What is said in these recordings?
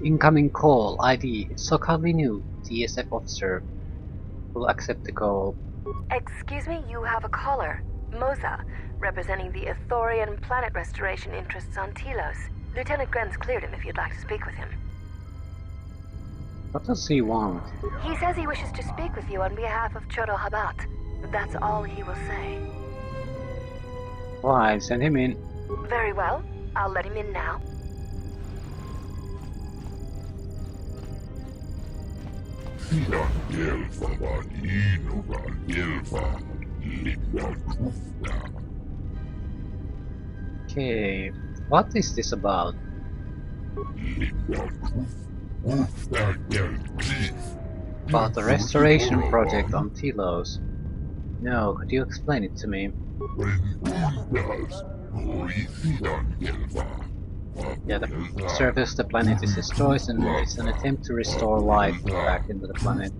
Incoming call ID Sokali New TSF officer will accept the call. Excuse me, you have a caller. Moza, representing the Ithorian planet restoration interests on Telos. Lieutenant Grenz cleared him if you'd like to speak with him. What does he want? He says he wishes to speak with you on behalf of Chodo Habat. That's all he will say. Why, send him in. Very well. I'll let him in now. Okay, what is this about? About the restoration project on Telos. No, could you explain it to me? Yeah, the surface of the planet is destroyed and it's an attempt to restore life back into the planet.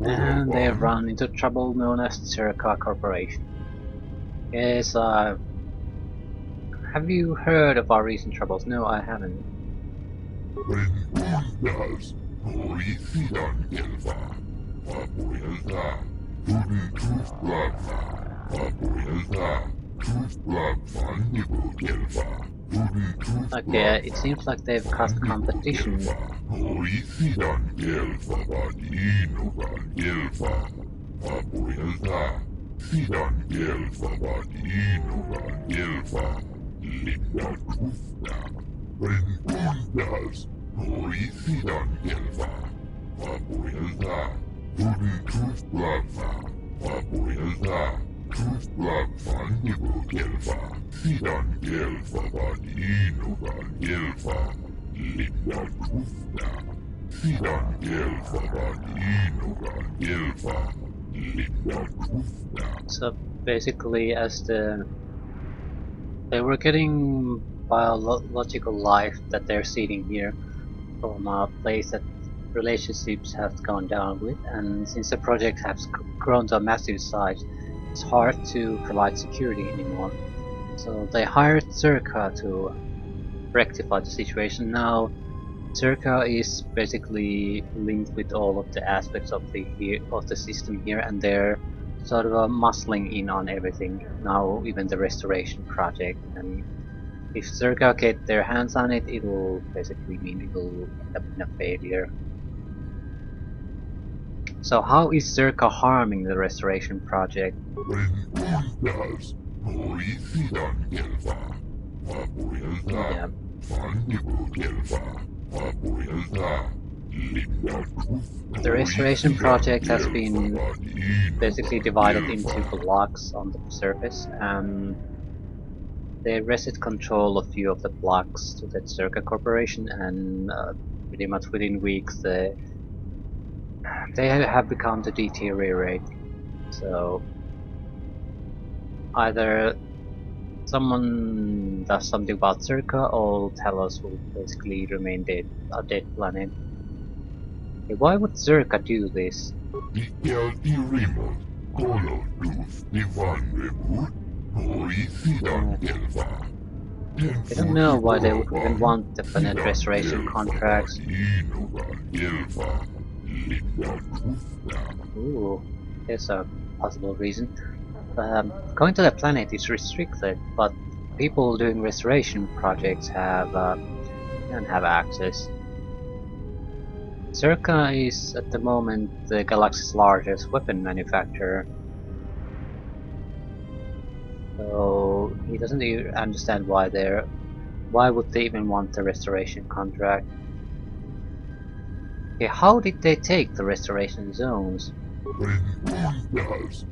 And they have run into trouble known as the Zerka Corporation. Yes, have you heard of our recent troubles? No, I haven't. Okay, it seems like they've cut competition. So basically, they were getting biological life that they're seeding here from a place that relationships have gone down with, and since the project has grown to a massive size, it's hard to provide security anymore. So they hired Zerka to rectify the situation. Now Zerka is basically linked with all of the aspects of the system here, and they're sort of muscling in on everything now, even the restoration project. And if Zerka get their hands on it, it will basically mean it will end up in a failure. So how is Zerka harming the restoration project? Yeah. The restoration project has been basically divided into blocks on the surface, and they wrested control of a few of the blocks to the Zerka Corporation, and pretty much within weeks they have begun to deteriorate. So either someone does something about Zerka, or Telos will basically remain a dead planet. Okay, why would Zerka do this? I don't know why they would even want the planet restoration contracts. Ooh, there's a possible reason. Going to the planet is restricted, but people doing restoration projects can have access. Zerka is at the moment the galaxy's largest weapon manufacturer, so he doesn't even understand why would they even want the restoration contract. Okay, how did they take the restoration zones?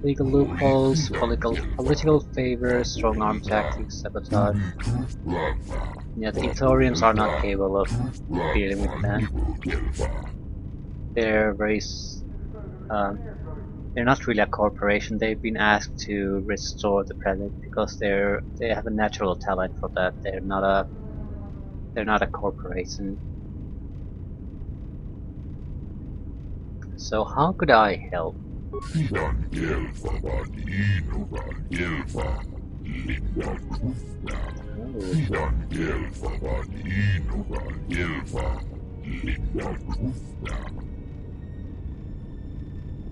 Legal loopholes, political favors, strong arm tactics, sabotage. Yeah, the Ithorians are not capable of dealing with that. They're they're not really a corporation. They've been asked to restore the planet because they have a natural talent for that. They're not They're not a corporation. So how could I help?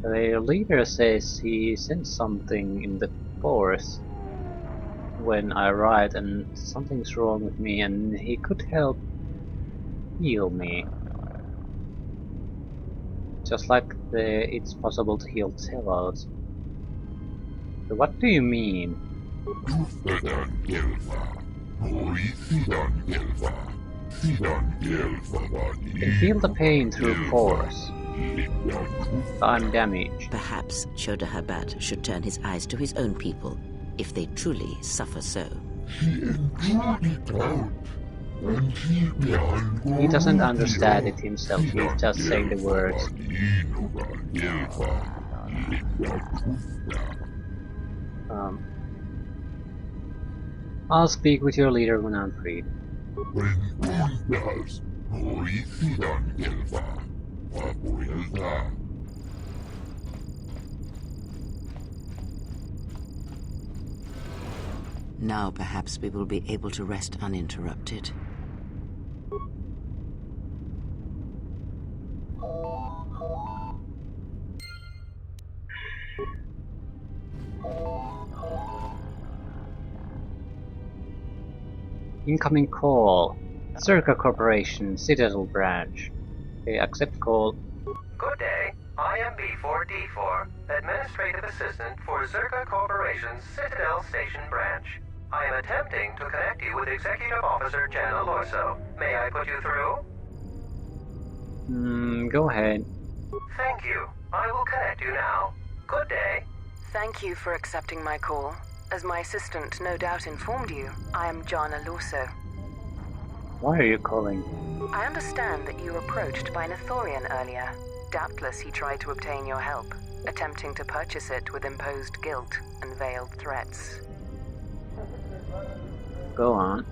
Their leader says he sensed something in the forest when I arrived and something's wrong with me and he could help heal me. Just like it's possible to heal Telos. So what do you mean? Can feel the pain through force. I'm damaged. Perhaps Chodahabat should turn his eyes to his own people, if they truly suffer so. He doesn't understand it himself, he's just saying the words. I'll speak with your leader when I'm freed. Now perhaps we will be able to rest uninterrupted. Incoming call. Circa Corporation, Citadel Branch. Okay, accept call. Good day. I am B4D4, Administrative Assistant for Zerka Corporation's Citadel Station Branch. I am attempting to connect you with Executive Officer Jen Alorso. May I put you through? Go ahead. Thank you. I will connect you now. Good day. Thank you for accepting my call. As my assistant no doubt informed you, I am John Alorso. Why are you calling? I understand that you were approached by an Ithorian earlier. Doubtless he tried to obtain your help, attempting to purchase it with imposed guilt and veiled threats. Go on.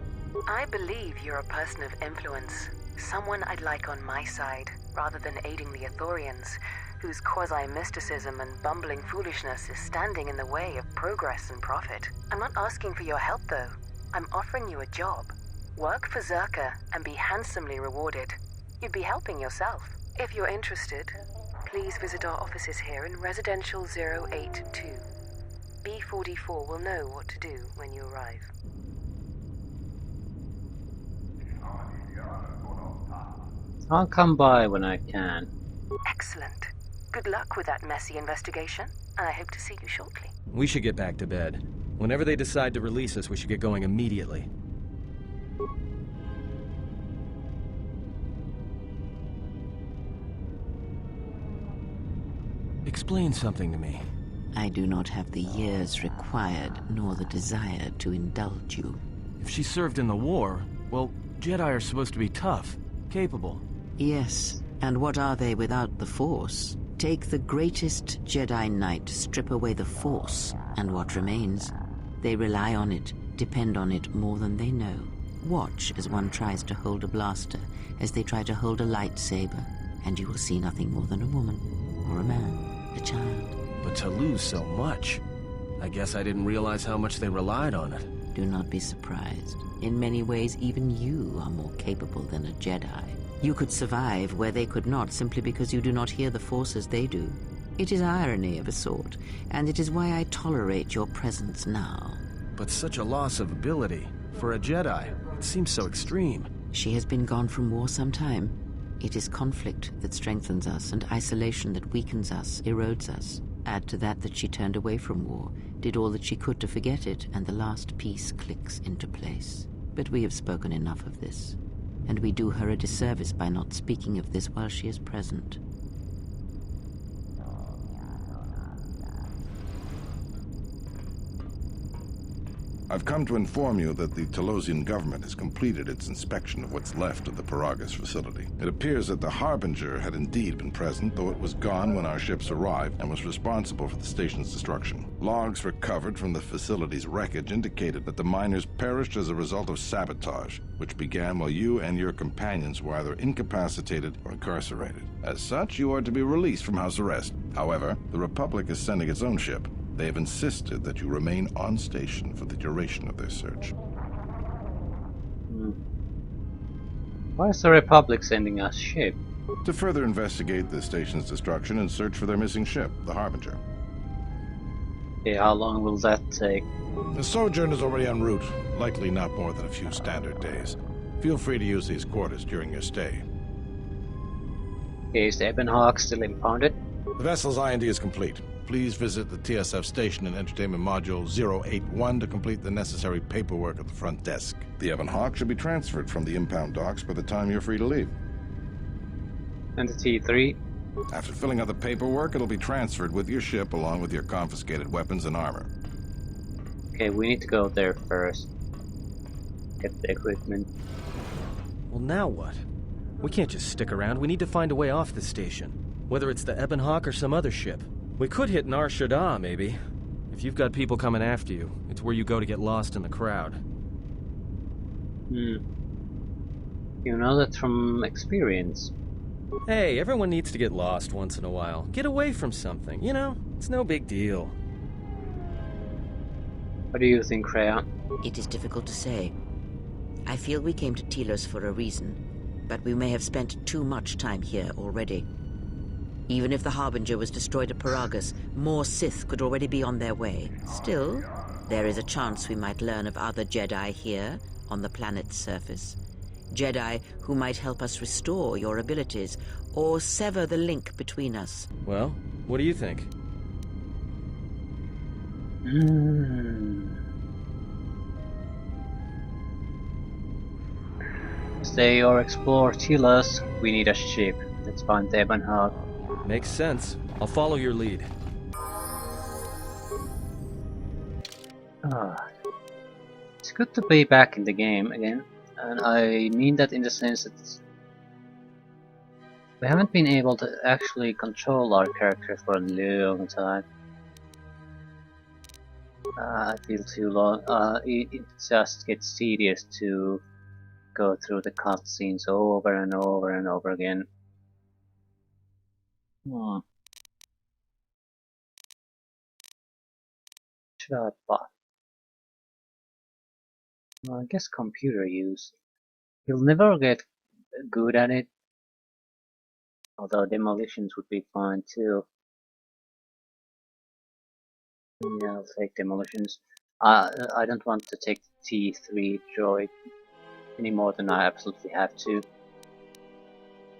I believe you're a person of influence, someone I'd like on my side, rather than aiding the Ithorians, whose quasi-mysticism and bumbling foolishness is standing in the way of progress and profit. I'm not asking for your help, though. I'm offering you a job. Work for Zerka and be handsomely rewarded. You'd be helping yourself. If you're interested, please visit our offices here in Residential 082. B44 will know what to do when you arrive. I'll come by when I can. Excellent. Good luck with that messy investigation, and I hope to see you shortly. We should get back to bed. Whenever they decide to release us, we should get going immediately. Explain something to me. I do not have the years required, nor the desire to indulge you. If she served in the war, well, Jedi are supposed to be tough, capable. Yes, and what are they without the Force? Take the greatest Jedi Knight, strip away the Force, and what remains? They rely on it, depend on it more than they know. Watch as one tries to hold a blaster, as they try to hold a lightsaber, and you will see nothing more than a woman, or a man, a child. But to lose so much, I guess I didn't realize how much they relied on it. Do not be surprised. In many ways, even you are more capable than a Jedi. You could survive where they could not simply because you do not hear the Force as they do. It is irony of a sort, and it is why I tolerate your presence now. But such a loss of ability. For a Jedi, it seems so extreme. She has been gone from war some time. It is conflict that strengthens us, and isolation that weakens us, erodes us. Add to that she turned away from war, did all that she could to forget it, and the last piece clicks into place. But we have spoken enough of this, and we do her a disservice by not speaking of this while she is present. I've come to inform you that the Telosian government has completed its inspection of what's left of the Paragus facility. It appears that the Harbinger had indeed been present, though it was gone when our ships arrived and was responsible for the station's destruction. Logs recovered from the facility's wreckage indicated that the miners perished as a result of sabotage, which began while you and your companions were either incapacitated or incarcerated. As such, you are to be released from house arrest. However, the Republic is sending its own ship. They have insisted that you remain on station for the duration of their search. Why is the Republic sending us ship? To further investigate the station's destruction and search for their missing ship, the Harbinger. Okay, how long will that take? The sojourn is already en route, likely not more than a few standard days. Feel free to use these quarters during your stay. Okay, is the Ebenhawk still impounded? The vessel's IND is complete. Please visit the TSF station and Entertainment Module 081 to complete the necessary paperwork at the front desk. The Ebenhawk should be transferred from the impound docks by the time you're free to leave. And the T3? After filling out the paperwork, it'll be transferred with your ship along with your confiscated weapons and armor. Okay, we need to go there first. Get the equipment. Well, now what? We can't just stick around. We need to find a way off the station. Whether it's the Ebenhawk or some other ship. We could hit Nar Shaddaa, maybe. If you've got people coming after you, it's where you go to get lost in the crowd. You know that from experience. Hey, everyone needs to get lost once in a while. Get away from something, you know? It's no big deal. What do you think, Rhea? It is difficult to say. I feel we came to Telos for a reason, but we may have spent too much time here already. Even if the Harbinger was destroyed at Paragus, more Sith could already be on their way. Still, there is a chance we might learn of other Jedi here, on the planet's surface. Jedi who might help us restore your abilities, or sever the link between us. Well, what do you think? Stay or explore Telos. We need a ship. Let's find the Ebenhawk. Makes sense. I'll follow your lead. It's good to be back in the game again, and I mean that in the sense that we haven't been able to actually control our character for a long time. I feel too long. It just gets tedious to go through the cutscenes over and over and over again. Should I buy? Well, I guess computer use. You'll never get good at it. Although demolitions would be fine too. Yeah, I'll take demolitions. I don't want to take the T3 droid any more than I absolutely have to.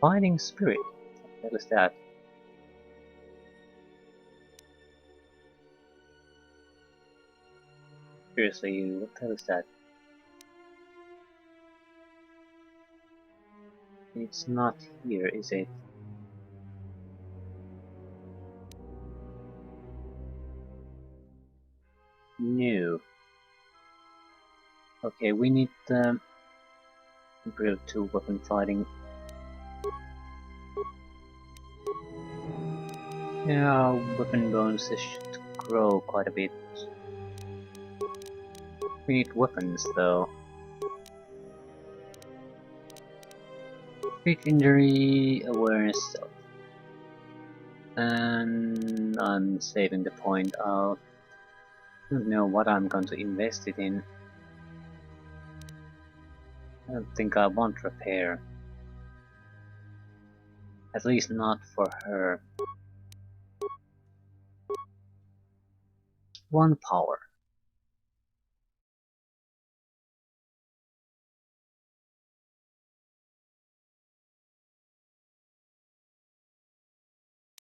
Fighting spirit. What is that? Seriously, what the hell is that? It's not here, is it? No. Okay, we need Imperial 2 weapon fighting. Yeah, weapon bonuses should grow quite a bit. We need weapons though. Crit injury, awareness, stealth. And I'm saving the point of I don't know what I'm going to invest it in. I don't think I want repair. At least not for her. One power.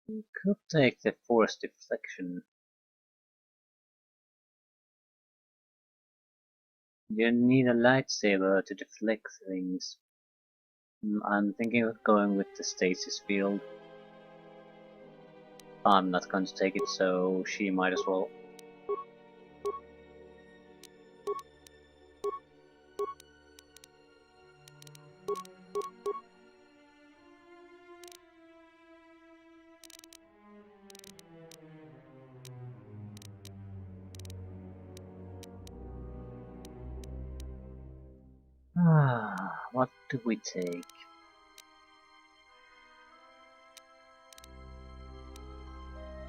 You could take the force deflection. You need a lightsaber to deflect things. I'm thinking of going with the stasis field. I'm not going to take it, so she might as well. what do we take?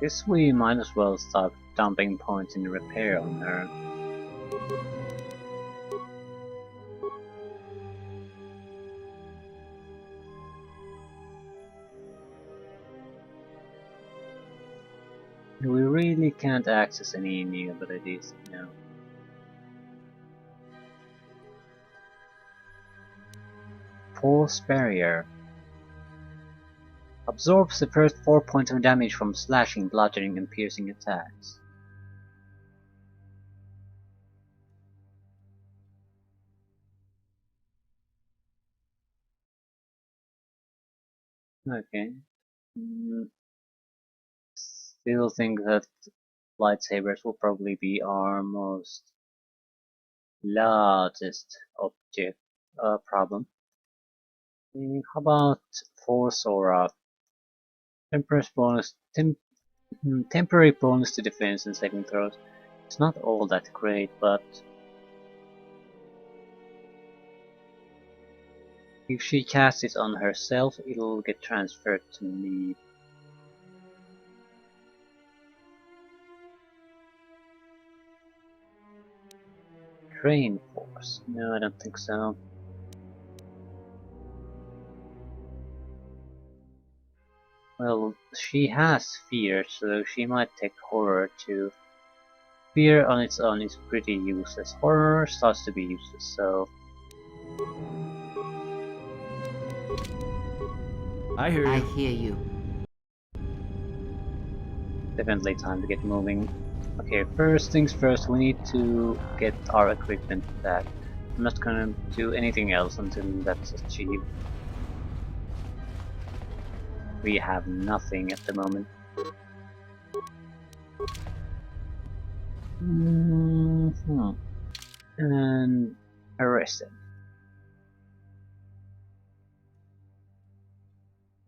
Guess we might as well start dumping points in repair on her. We really can't access any new abilities now. Force Barrier. Absorbs the first 4 points of damage from slashing, bludgeoning, and piercing attacks. Okay. Still think that lightsabers will probably be our most largest object problem. How about Force Aura? Temporary bonus to defense and saving throws. It's not all that great, but if she casts it on herself, it'll get transferred to me. Train Force? No, I don't think so. Well, she has Fear, so she might take Horror too. Fear on its own is pretty useless. Horror starts to be useless, so... I hear you. I hear you. Definitely time to get moving. Okay, first things first, we need to get our equipment back. I'm not gonna do anything else until that's achieved. We have nothing at the moment. And arrested.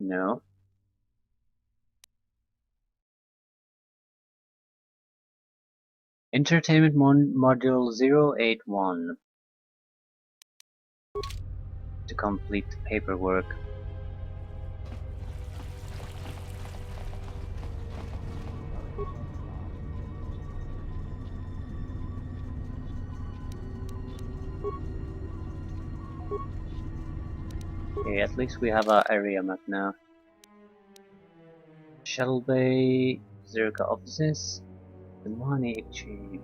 No. Entertainment Module 081 to complete the paperwork. Okay, at least we have our area map now. Shuttle Bay, Zerka offices, the money exchange,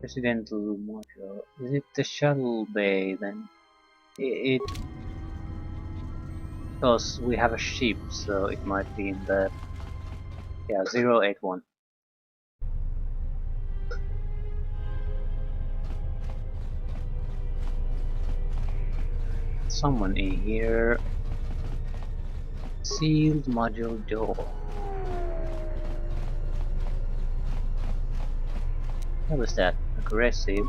residential module. Is it the Shuttle Bay then? It because we have a ship, so it might be in the 081. Someone in here. Sealed module door. What was that? Aggressive.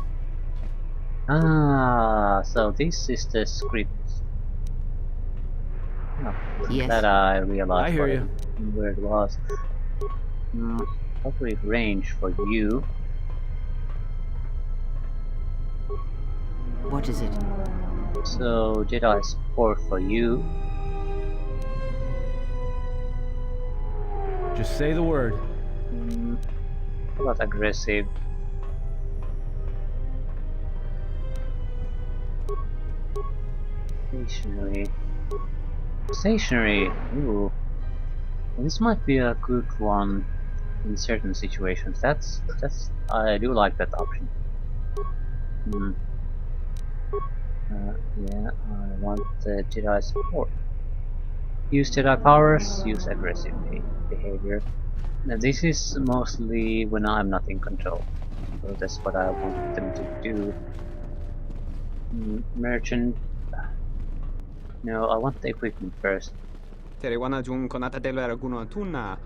Ah, so this is the script. Oh, Yes. that I realized I hear you. where it was. Probably range for you. What is it? So Jedi support for you. Just say the word. How about aggressive? Stationary. Stationary. Ooh. This might be a good one in certain situations. That's I do like that option. Yeah, I want Jedi support. Use Jedi powers, use aggressive behavior. Now this is mostly when I'm not in control. So that's what I want them to do. Merchant. No, I want the equipment first. Teriwana jung konata de la raguna tuna.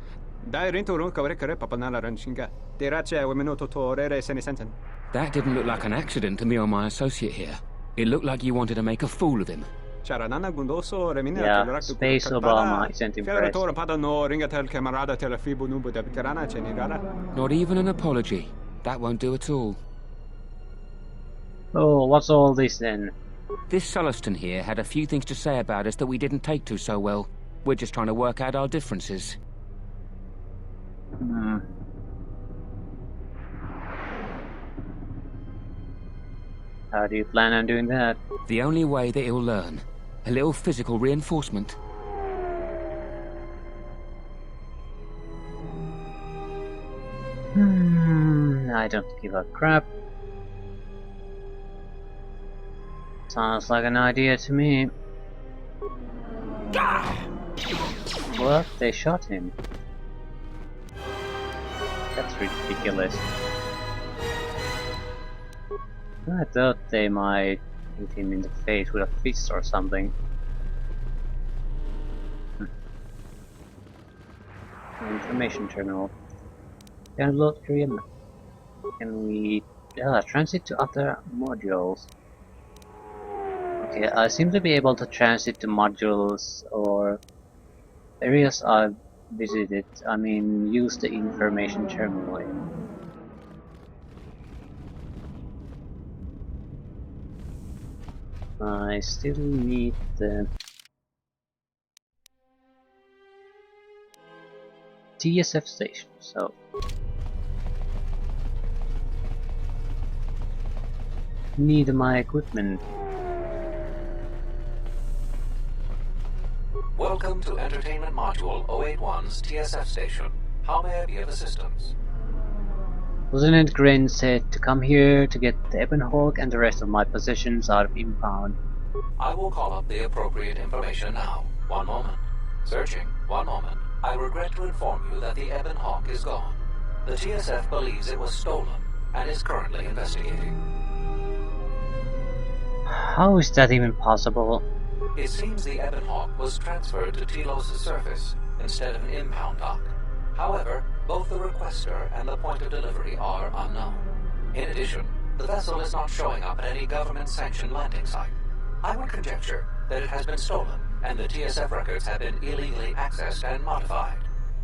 Dai rento ron kawre kare papanala ranchinga. Derache wemenoto torere senesenten. That didn't look like an accident to me or my associate here. It looked like you wanted to make a fool of him. Charanana gundoso remina Yeah, Space Obama isn't impressed. Fiora pada no ringa tel camarada tel fibu nubu de bicarana chenigara. Not even an apology. That won't do at all. Oh, what's all this then? This Celestin here had a few things to say about us that we didn't take to so well. We're just trying to work out our differences. Hmm. How do you plan on doing that? The only way that he'll learn. A little physical reinforcement. I don't give a crap. Sounds like an idea to me. What? They shot him. That's ridiculous. I thought they might hit him in the face with a fist or something. Information terminal. Download area map. Can we transit to other modules? Okay, I seem to be able to transit to modules or areas I've visited. I mean, use the information terminal. I still need the TSF station, so need my equipment. Welcome to Entertainment Module 081's TSF station. How may I be of assistance? Lieutenant Grin said to come here to get the Ebon Hawk and the rest of my possessions out of impound. I will call up the appropriate information now. One moment. Searching. One moment. I regret to inform you that the Ebon Hawk is gone. The TSF believes it was stolen and is currently investigating. How is that even possible? It seems the Ebon Hawk was transferred to Telos' surface instead of an impound dock. However, both the requester and the point of delivery are unknown. In addition, the vessel is not showing up at any government-sanctioned landing site. I would conjecture that it has been stolen, and the TSF records have been illegally accessed and modified.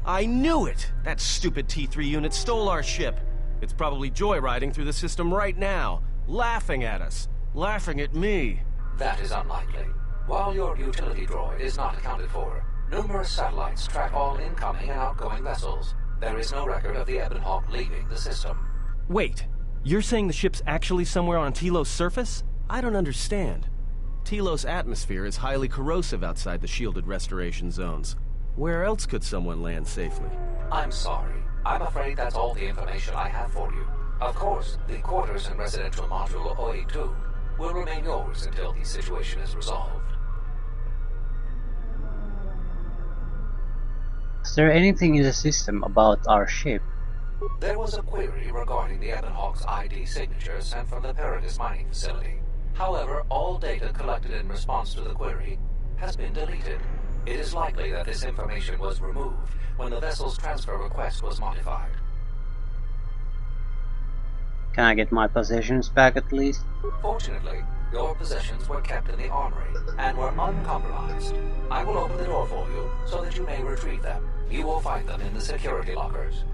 I knew it! That stupid T3 unit stole our ship. It's probably joyriding through the system right now, laughing at us. Laughing at me. That is unlikely. While your utility droid is not accounted for, numerous satellites track all incoming and outgoing vessels. There is no record of the Ebon Hawk leaving the system. Wait, you're saying the ship's actually somewhere on Telos' surface? I don't understand. Telos' atmosphere is highly corrosive outside the shielded restoration zones. Where else could someone land safely? I'm sorry. I'm afraid that's all the information I have for you. Of course, the quarters in Residential Module 082 will remain yours until the situation is resolved. Is there anything in the system about our ship? There was a query regarding the Ebon Hawk's ID signature sent from the Paradis mining facility. However, all data collected in response to the query has been deleted. It is likely that this information was removed when the vessel's transfer request was modified. Can I get my possessions back at least? Fortunately, your possessions were kept in the armory and were uncompromised. I will open the door for you so that you may retrieve them. You will find them in the security lockers.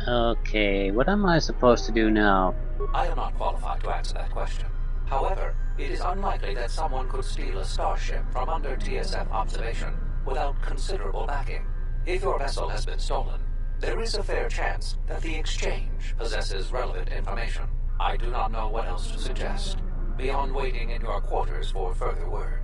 Okay, what am I supposed to do now? I am not qualified to answer that question. However, it is unlikely that someone could steal a starship from under TSF observation without considerable backing. If your vessel has been stolen, there is a fair chance that the exchange possesses relevant information. I do not know what else to suggest, beyond waiting in your quarters for further word.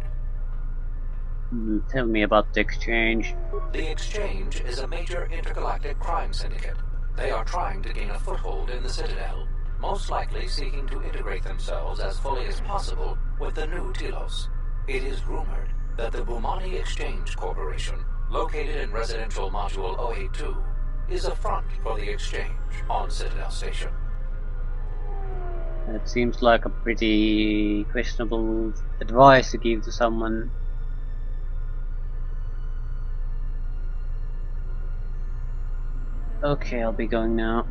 Tell me about the exchange. The exchange is a major intergalactic crime syndicate. They are trying to gain a foothold in the Citadel, most likely seeking to integrate themselves as fully as possible with the new Telos. It is rumored that the Bumani Exchange Corporation, located in Residential Module 082, is a front for the exchange on Citadel Station. That seems like a pretty questionable advice to give to someone. Okay, I'll be going now.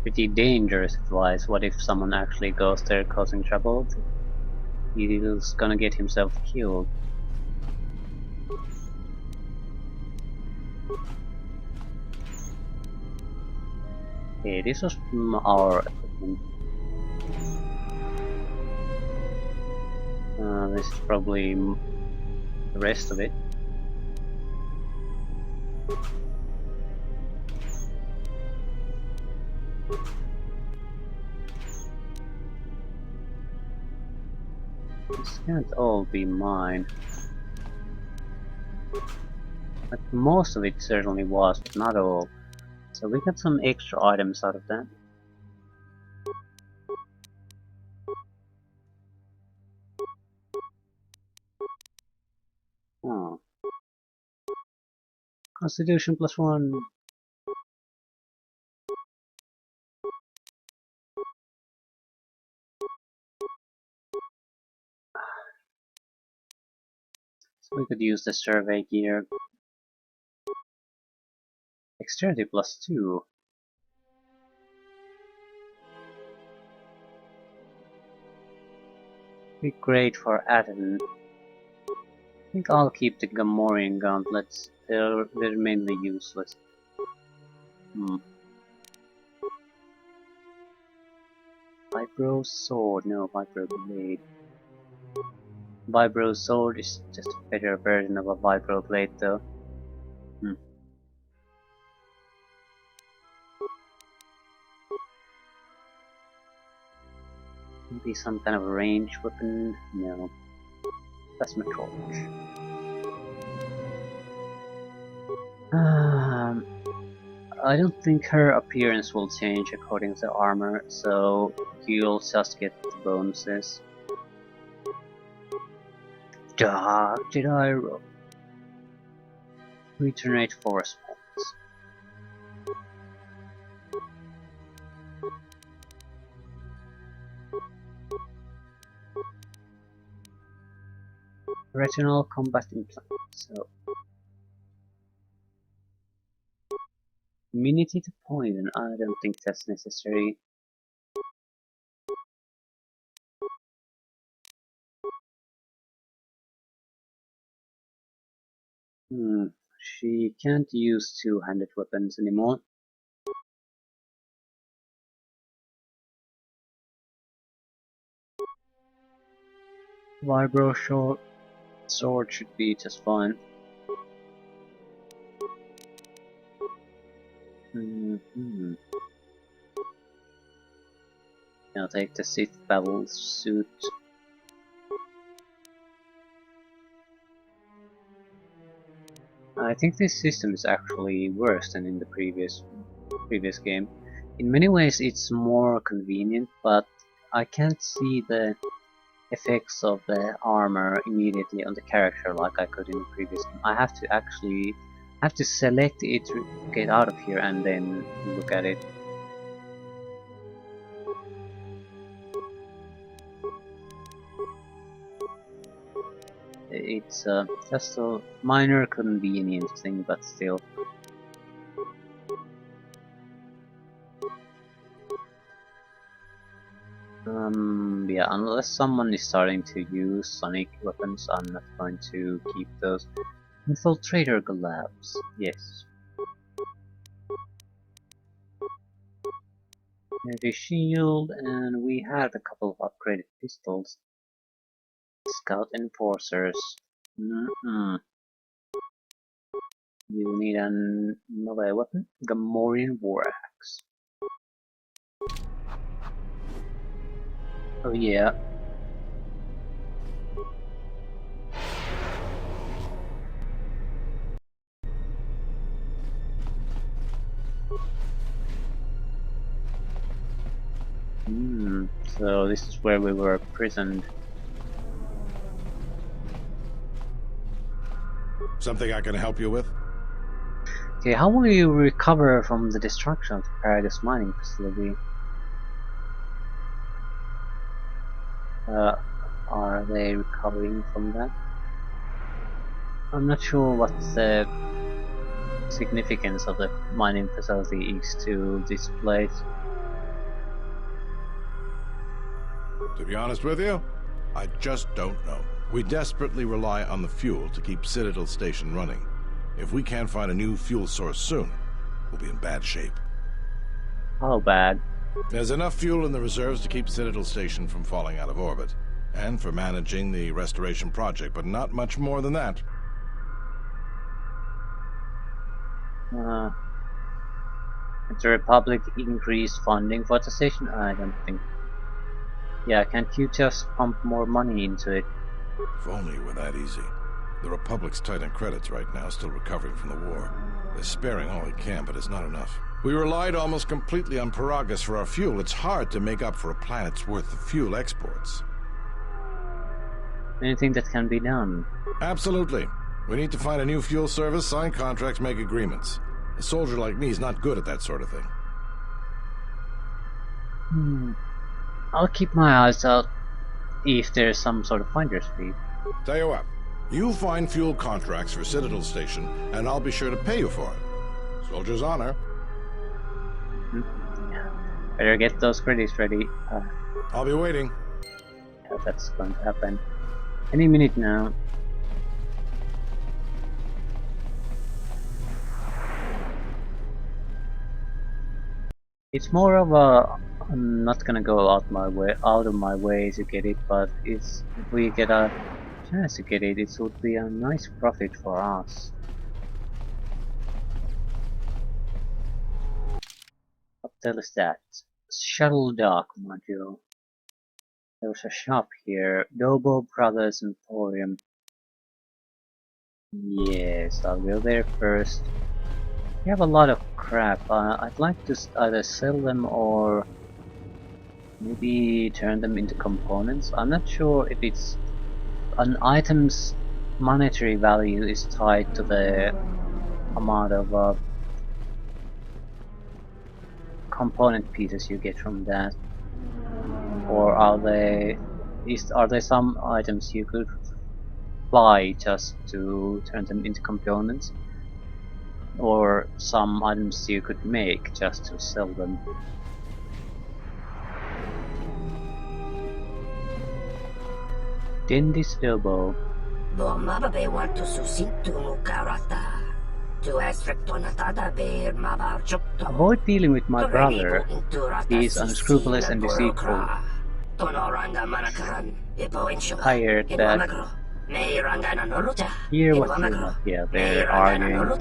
Pretty dangerous advice. What if someone actually goes there causing trouble? He's gonna get himself killed. Okay, this was from our equipment. This is probably the rest of it. This can't all be mine. But most of it certainly was, but not all. So we got some extra items out of that. Oh. Constitution +1. So we could use the survey gear. Dexterity +2. Be great for Aden. I think I'll keep the Gamorrean gauntlets. They're mainly useless. Vibro sword, no, Vibro blade. Vibro sword is just a better version of a Vibro blade though. Maybe some kind of range weapon? No. That's my torch. I don't think her appearance will change according to armor, so you'll just get the bonuses. Duh, did I roll? Regenerate force points. Retinal combat implant. So immunity to poison. I don't think that's necessary. She can't use two-handed weapons anymore. Vibro sword should be just fine. I'll take the Sith Babble suit. I think this system is actually worse than in the previous game. In many ways it's more convenient, but I can't see the effects of the armor immediately on the character like I could in the previous game. I have to select it to get out of here and then look at it. It's just a minor convenience thing, but still. Yeah, unless someone is starting to use sonic weapons, I'm not going to keep those. Infiltrator gloves, yes. Heavy shield, and we had a couple of upgraded pistols. Scout enforcers. You need another weapon? Gamorrean war axe. Oh yeah. So this is where we were imprisoned. Something I can help you with? Okay, how will you recover from the destruction of the Paragus mining facility? Are they recovering from that? I'm not sure what the significance of the mining facility is to this place. To be honest with you, I just don't know. We desperately rely on the fuel to keep Citadel Station running. If we can't find a new fuel source soon, we'll be in bad shape. How bad? There's enough fuel in the reserves to keep Citadel Station from falling out of orbit, and for managing the restoration project, but not much more than that. Did the Republic increase funding for the station? I don't think. Yeah, can't you just pump more money into it? If only it were that easy. The Republic's tight on credits right now, still recovering from the war. They're sparing all they can, but it's not enough. We relied almost completely on Paragus for our fuel. It's hard to make up for a planet's worth of fuel exports. Anything that can be done? Absolutely. We need to find a new fuel service, sign contracts, make agreements. A soldier like me is not good at that sort of thing. I'll keep my eyes out if there's some sort of finder's fee. Tell you what, you find fuel contracts for Citadel Station, and I'll be sure to pay you for it. Soldier's honor. Better get those credits ready. I'll be waiting. Yeah, that's going to happen any minute now. It's more of a, I'm not gonna go out of my way to get it, but if we get a chance to get it, it would be a nice profit for us. What the hell is that? Shuttle dock module. There's a shop here. Dobo Brothers Emporium. Yes, I'll go there first. We have a lot of crap. I'd like to either sell them or maybe turn them into components. I'm not sure if it's an item's monetary value is tied to the amount of component pieces you get from that, or are there some items you could buy just to turn them into components, or some items you could make just to sell them. Dendis Dobo. Avoid dealing with my brother. He is unscrupulous and deceitful. Hired that. Hear what you want. Yeah, they're arguing.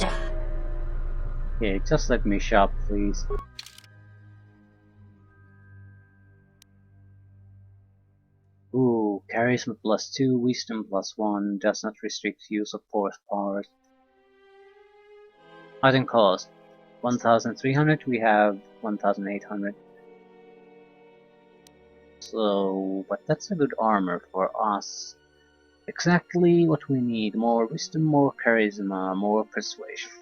Yeah, just let me shop, please. Ooh, charisma +2, wisdom +1, does not restrict use of force powers. Item cost 1,300, we have 1,800. So, but that's a good armor for us. Exactly what we need. More wisdom, more charisma, more persuasion.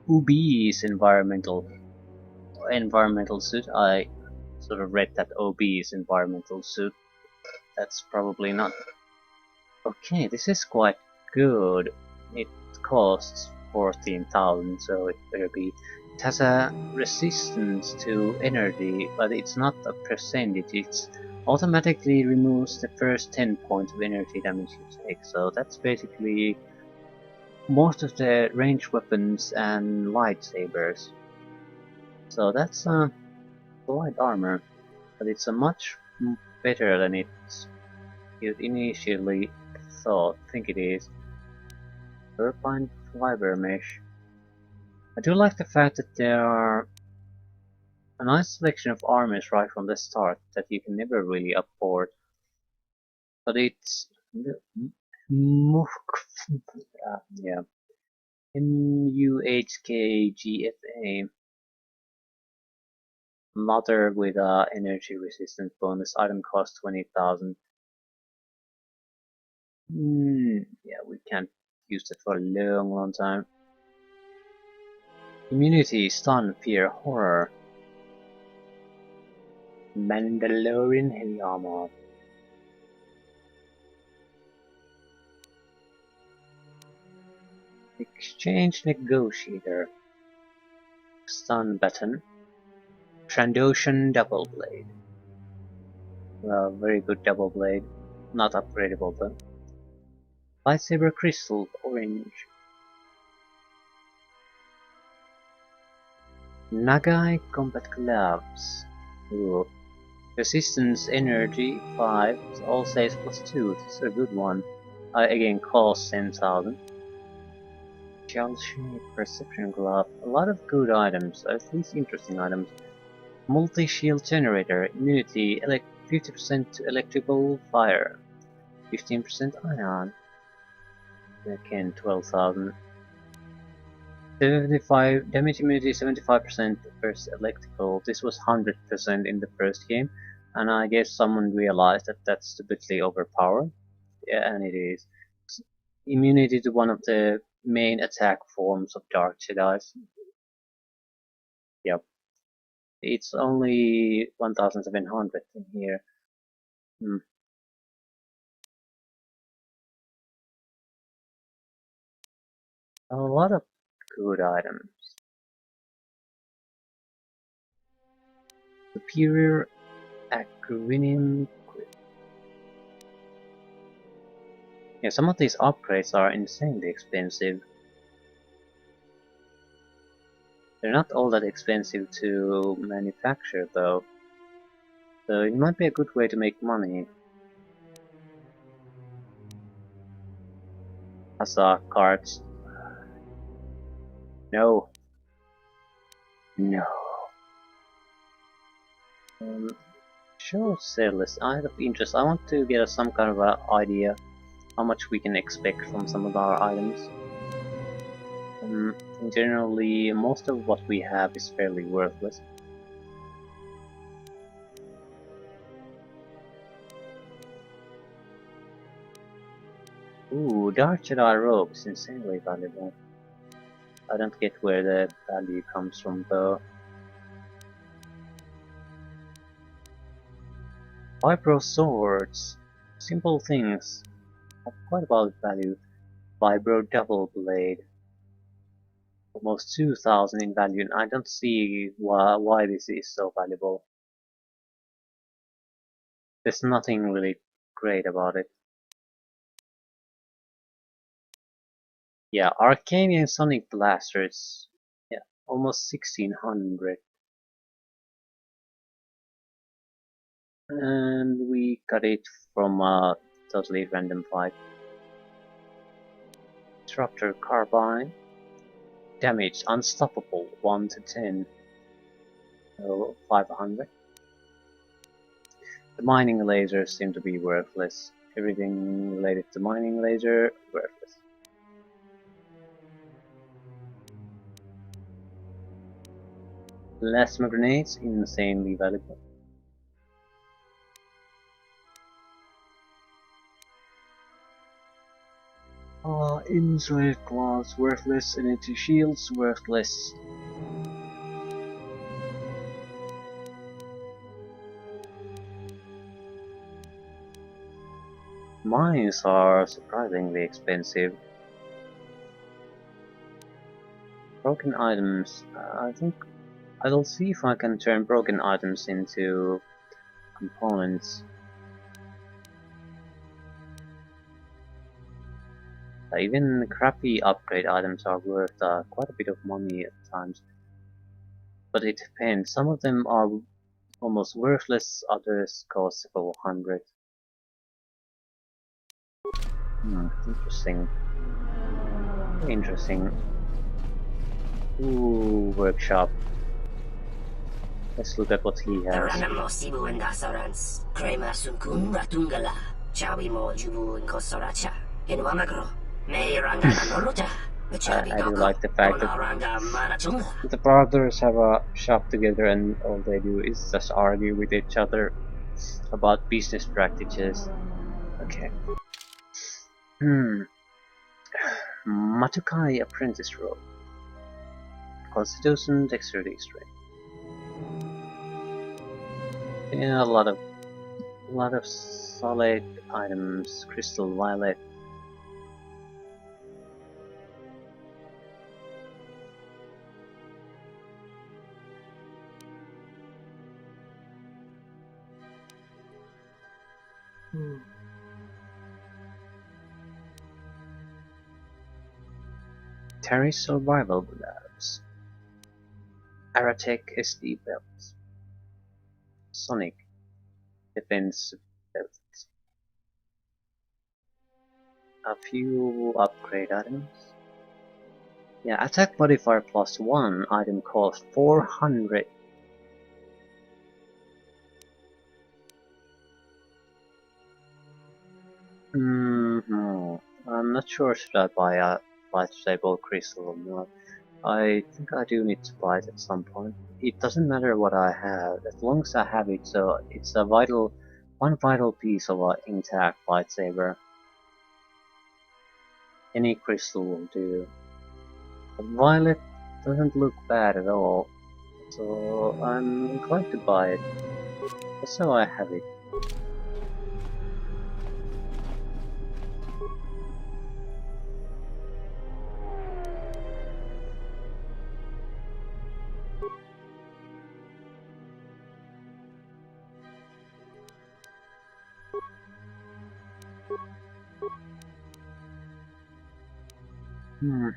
OB's environmental suit. I sort of read that OB's environmental suit. That's probably not. Okay, this is quite good. It costs 14,000, so it better be. It has a resistance to energy, but it's not a percentage. It automatically removes the first 10 points of energy damage you take. So that's basically most of the ranged weapons and lightsabers. So that's light armor, but it's a much better than you initially think it is. Turbine fiber mesh. I do like the fact that there are a nice selection of armors right from the start that you can never really afford. But it's yeah. MUHKGFA. Another with a energy resistance bonus. Item cost 20,000. Yeah, we can't use that for a long time. Immunity, stun, fear, horror. Mandalorian heavy armor. Exchange negotiator. Stun baton. Trandoshan double blade. Well, very good double blade. Not upgradable though. Lightsaber crystal, orange. Nagai combat gloves. Ooh. Resistance energy 5, all saves +2, this is a good one. Again costs 10,000. Shell shape, perception glove, a lot of good items, at least interesting items. Multi-shield generator, immunity, 50% to electrical fire, 15% ion. Again 12,000. 75 damage immunity, 75% versus electrical. This was 100% in the first game, and I guess someone realized that that's stupidly overpowered. Yeah, and it is. Immunity to one of the main attack forms of Dark Jedi's. Yep. It's only 1,700 in here. Hmm. A lot of good items. Superior Acronym. Yeah, some of these upgrades are insanely expensive. They're not all that expensive to manufacture though, so it might be a good way to make money. Huzzah cards. No. No. Show sale list. Out of interest, I want to get some kind of an idea how much we can expect from some of our items. Generally, most of what we have is fairly worthless. Ooh, Dark Jedi robe is insanely valuable. I don't get where the value comes from though. Vibro swords. Simple things. Have quite about value. Vibro double blade. Almost 2,000 in value, and I don't see why this is so valuable. There's nothing really great about it. Yeah, Arcanian Sonic Blasters. Yeah, almost 1,600. And we got it from a totally random fight. Disruptor Carbine. Damage Unstoppable 1 to 10. So 500. The mining lasers seem to be worthless. Everything related to mining laser, worthless. Plasma grenades, insanely valuable. Insulated gloves, worthless. Energy shields, worthless. Mines are surprisingly expensive. Broken items, I think I'll see if I can turn broken items into components. Even crappy upgrade items are worth quite a bit of money at times. But it depends, some of them are almost worthless, others cost several hundred. Interesting. Interesting. Ooh, workshop. Let's look at what he has. I do like the fact that the brothers have a shop together and all they do is just argue with each other about business practices. Okay. Matukai Apprentice Robe. Constitution, Dexterity, Strength. Yeah, a lot of solid items. Crystal Violet. Terry survival gloves. Aratech SD belts. Sonic defense belts. A few upgrade items. Yeah, attack modifier +1 item cost 400. I'm not sure should I buy a stable crystal or not. I think I do need to buy it at some point. It doesn't matter what I have, as long as I have it, so it's a one vital piece of an intact lightsaber. Any crystal will do. But violet doesn't look bad at all, so I'm inclined to buy it, just so I have it. Hmm.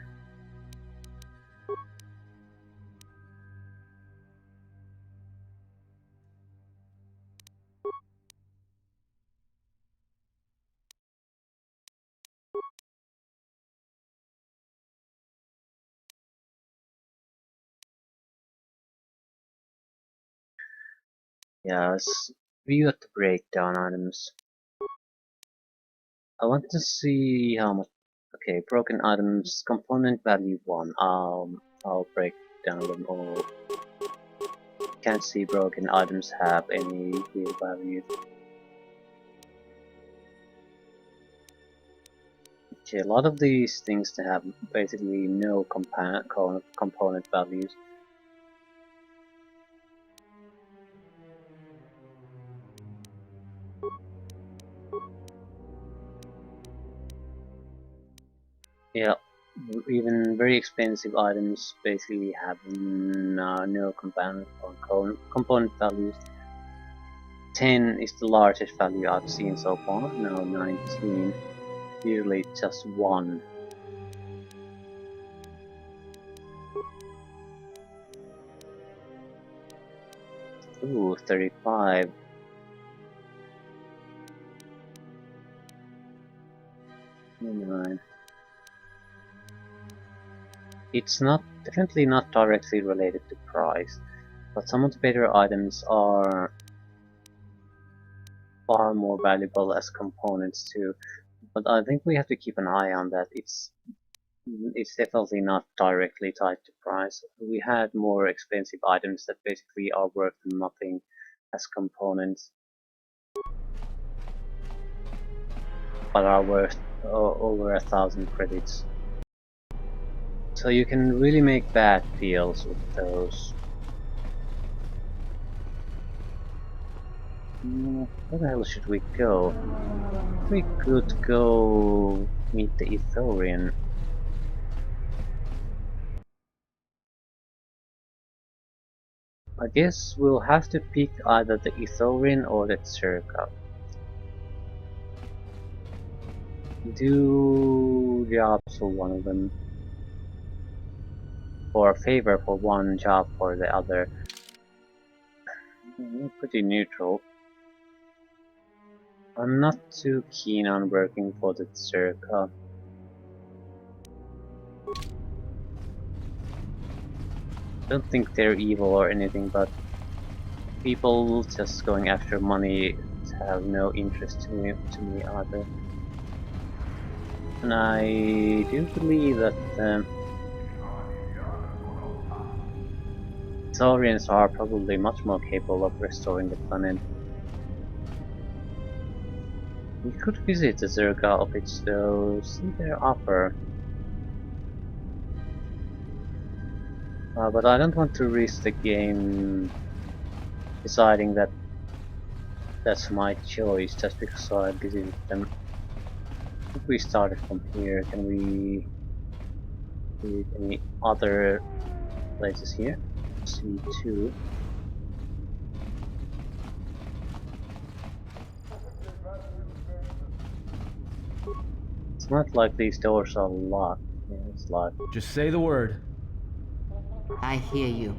Yeah, let's view at the breakdown items. I want to see how much. Okay, broken items, component value 1. I'll break down them all. Can't see broken items have any real value. Okay, a lot of these things have basically no component values. Yeah, even very expensive items basically have no component values. 10 is the largest value I've seen so far, now 19. Usually just 1. Ooh, 35. It's definitely not directly related to price, but some of the better items are far more valuable as components too. But I think we have to keep an eye on that. It's definitely not directly tied to price. We had more expensive items that basically are worth nothing as components, but are worth over 1,000 credits. So you can really make bad deals with those. Where the hell should we go? We could go meet the Ethorian. I guess we'll have to pick either the Ethorian or the Circa. Do jobs for one of them. Or a favor for one, job for the other. Pretty neutral. I'm not too keen on working for the Circa. Don't think they're evil or anything, but people just going after money have no interest to me either. And I do believe that Saurians are probably much more capable of restoring the planet. We could visit the Zerga office though, see their offer. But I don't want to risk the game deciding that that's my choice just because I visited them. If we started from here, can we visit any other places here? C2. It's not like these doors are locked. Yeah, it's live. Just say the word. I hear you.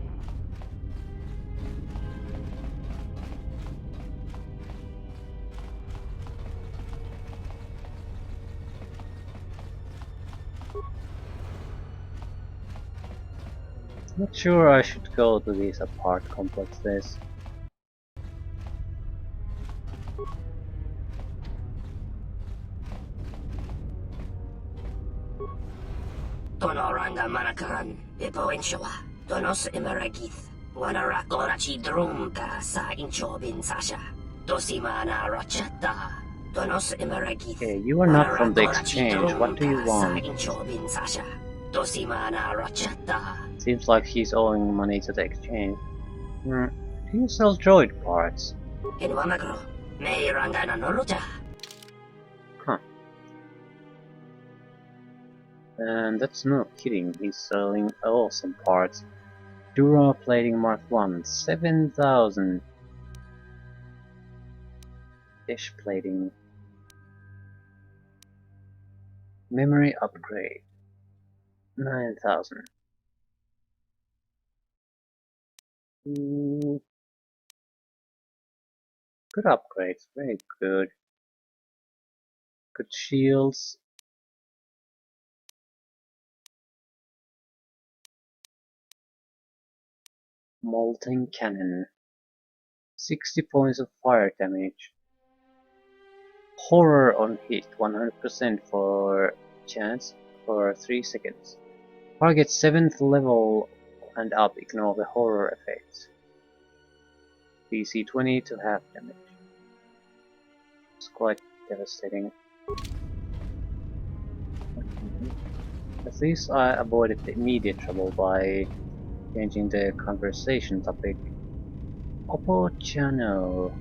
Not sure I should go to these apart complexes. Tonoranga manakaran, ipoenshawa, tonos imeragith, wanarakorachi drumka sa inchobin sasha, tosimana rachata, tonos imeragith, Okay, you are not from the exchange. What do you want? inchobin sasha, tosimana rachata. Seems like he's owing money to the exchange. Do you sell droid parts? In Wamagro, may rangana noluja. Huh. And that's no kidding, he's selling awesome parts. Dura Plating Mark 1, 7,000. Dish plating. Memory upgrade. 9,000. Good upgrades, very good. Good shields. Molten cannon. 60 points of fire damage. Horror on hit, 100% for chance for 3 seconds. Target 7th level and up, ignore the horror effects. DC 20 to half damage. It's quite devastating. At least I avoided the immediate trouble by changing the conversation topic. Oppo channel.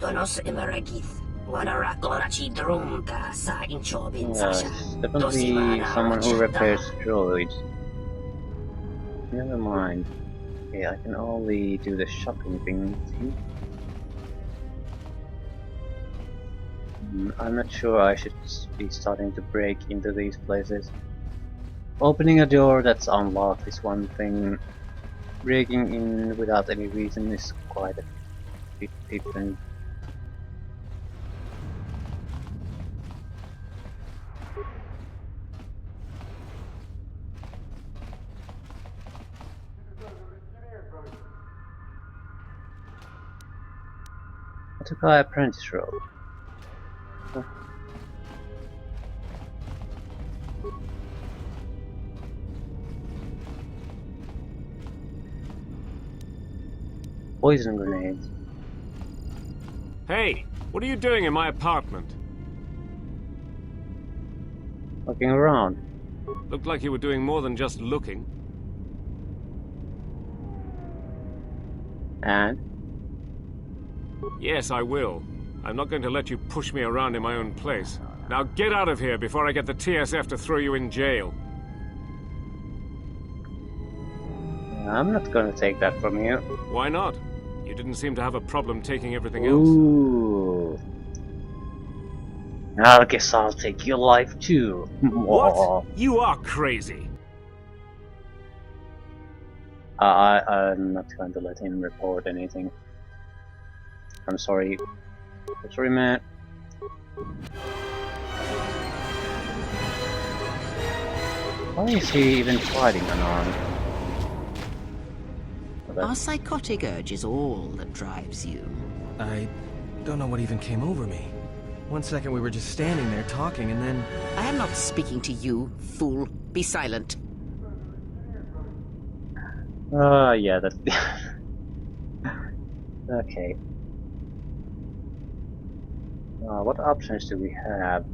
Tonos imeragith, wanarakorachi drumka sa inchobin Yes, sasha, definitely someone who repairs droids. Never mind. Okay, I can only do the shopping thing. I'm not sure I should be starting to break into these places. Opening a door that's unlocked is one thing. Breaking in without any reason is quite a bit different. Otokai Apprentice Road. Huh. Poison grenades. Hey, what are you doing in my apartment? Looking around. Looked like you were doing more than just looking. And? Yes, I will. I'm not going to let you push me around in my own place. Now get out of here before I get the TSF to throw you in jail. I'm not gonna take that from you. Why not? You didn't seem to have a problem taking everything else. Ooh. I guess I'll take your life too. What? You are crazy. I'm not going to let him report anything. I'm sorry. I'm sorry, man. Why is he even fighting unarmed? Are psychotic urges all that drives you? I don't know what even came over me. One second we were just standing there talking, and then... I am not speaking to you, fool. Be silent. Yeah, that's... Okay. What options do we have?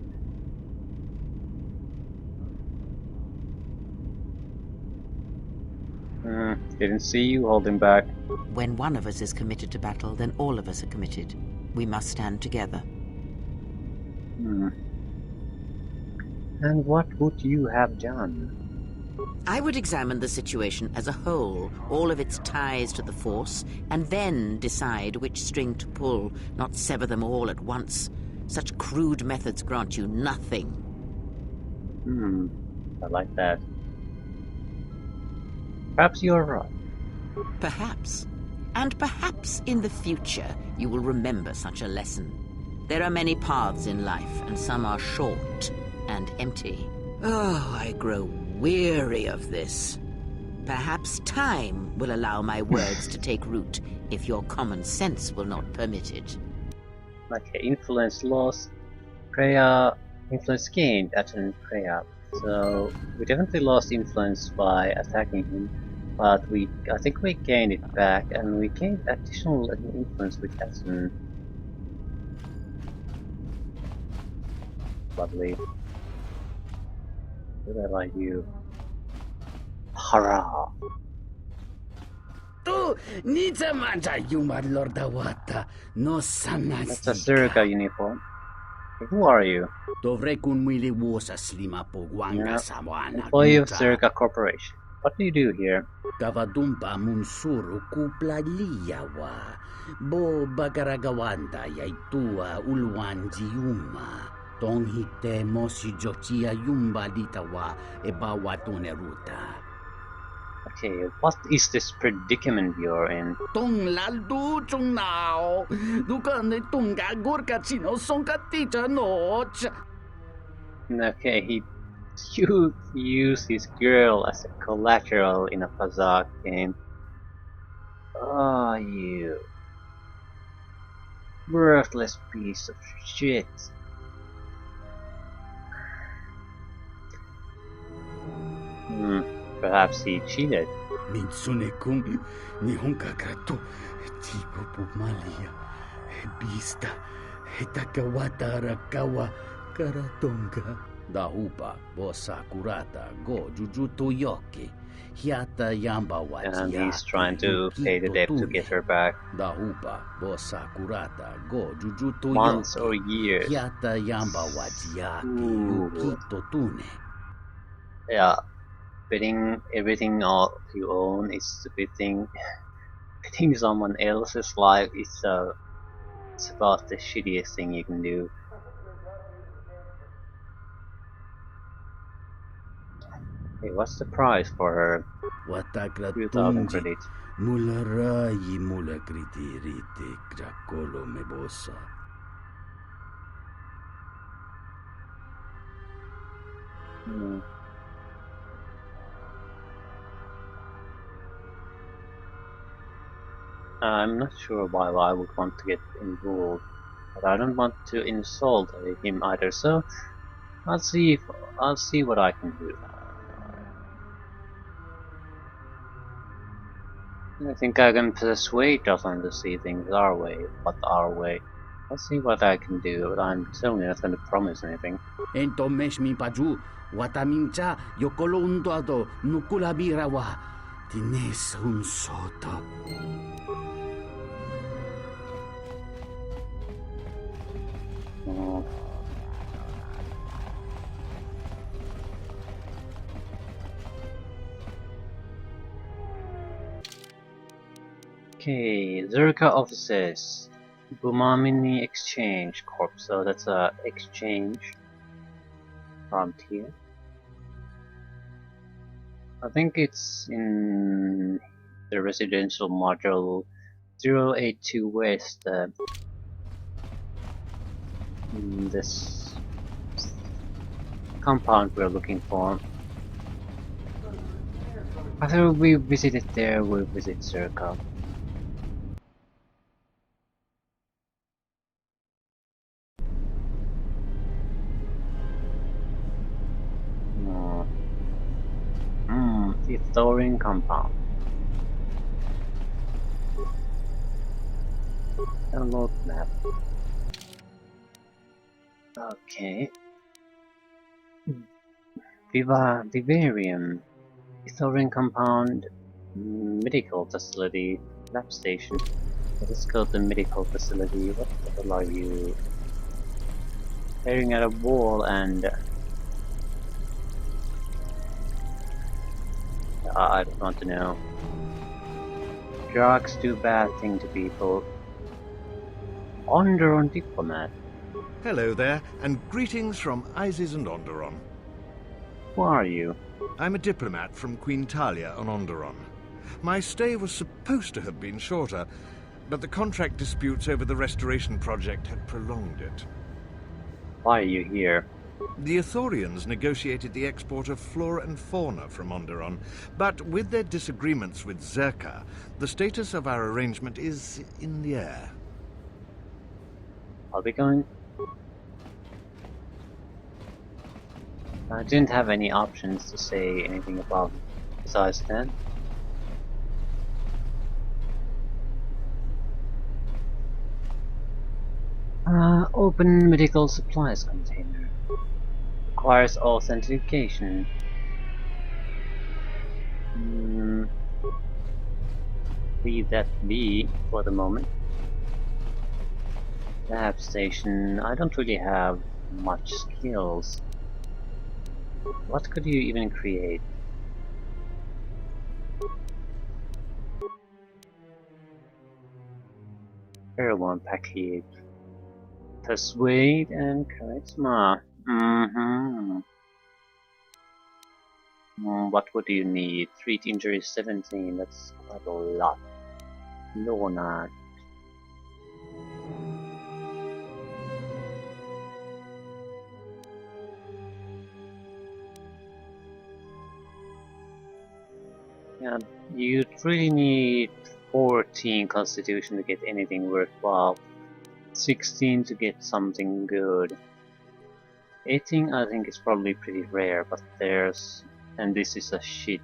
Didn't see you holding back. When one of us is committed to battle, then all of us are committed. We must stand together. And what would you have done? I would examine the situation as a whole, all of its ties to the Force, and then decide which string to pull, not sever them all at once. Such crude methods grant you nothing. I like that. Perhaps you're right. Perhaps. And perhaps in the future you will remember such a lesson. There are many paths in life, and some are short and empty. Oh, I grow weary of this. Perhaps time will allow my words to take root, if your common sense will not permit it. Okay, influence lost, Freya, influence gained at an Freya. So we definitely lost influence by attacking him, but I think we gained it back, and we gained additional influence with Essen. Lovely. What about you? Hurrah! Tu nița manja yumar lordawata no sanasika. That's a Zerga uniform. Who are you? Dovrei kun mwili wosa slima po wanga Yeah. sawana. Employee of Zerga Corporation. What do you do here? Kavadumpa munsuru kupla liyawa. Bo bagaragawanda yaitua ulwanji yuma. Tong hite mosi jochia yumba litawa ebawa tuneruta. Okay, what is this predicament you're in? Tong laldu chung nao. Dukan tunga gorka chino sonka tita noch. Okay, he used his girl as a collateral in a Kazakh game. Oh, you worthless piece of shit. Perhaps he cheated. Mitsune kung nihon kakato tipo pumalia bista hetakawata rakawa karatonga dahupa bosa kurata go jujuto yoki hiata yamba wajia. And he's trying to pay the debt to get her back. Dahupa bosa kurata go jujuto Months yoki or years. hiata yamba wajia yukito tune. Yeah. Betting everything all you own is betting someone else's life is it's about the shittiest thing you can do. Hey, what's the price for her? 2,000 credits. Mularayi mula kritirite krakolo mebosa. I'm not sure why I would want to get involved, but I don't want to insult him either. So I'll see what I can do. I think I can persuade Jocelyn to see things our way, but our way. I'll see what I can do, but I'm certainly not going to promise anything. Ento meshmi paju watamincha yokolo undoado nukula birawa tines un soto. Okay, Zerka offices. Bumamini Exchange Corp. So that's a exchange frontier. I think it's in the residential module 082 West. This compound we're looking for. After we visited there, we'll visit Zerka. The Thorin compound. Download map. Okay. Vivarium. Thorin compound. Medical facility. Lab station. Let's go to the medical facility. What the hell are you? Staring at a wall and I don't want to know. Drugs do bad thing to people. Wander on diplomat. Hello there, and greetings from Isis and Onderon. Who are you? I'm a diplomat from Queen Talia on Onderon. My stay was supposed to have been shorter, but the contract disputes over the restoration project have prolonged it. Why are you here? The Ithorians negotiated the export of flora and fauna from Onderon, but with their disagreements with Zerka, the status of our arrangement is in the air. I'll be going. I didn't have any options to say anything about besides that. Open medical supplies container. Requires authentication. Leave that be for the moment. Lab station. I don't really have much skills. What could you even create? Pheromone package. Persuade and charisma. What would you need? Treat injury 17. That's quite a lot. No, not. Yeah, you really need 14 constitution to get anything worthwhile. 16 to get something good. 18 I think is probably pretty rare, but there's... and this is a shit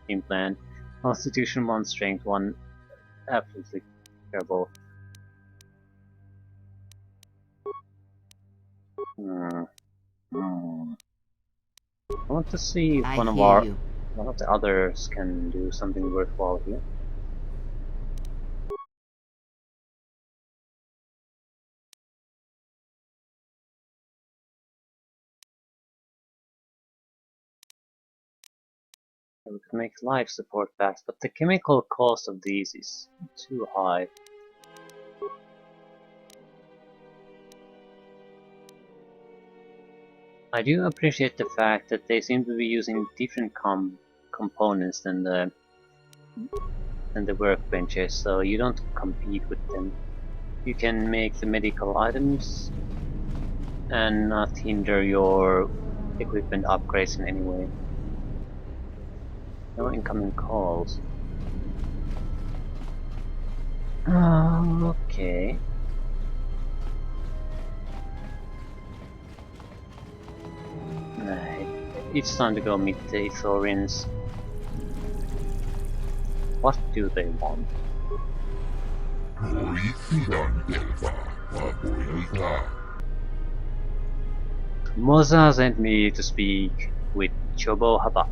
implant. Constitution 1, Strength 1, absolutely terrible. I want to see if one of the others can do something worthwhile here. We can make life support packs, but the chemical cost of these is too high. I do appreciate the fact that they seem to be using different components than the workbenches, so you don't compete with them. You can make the medical items and not hinder your equipment upgrades in any way. No incoming calls. Okay. Right. It's time to go meet the Ithorians. What do they want? Moza sent me to speak with Chobo Haba.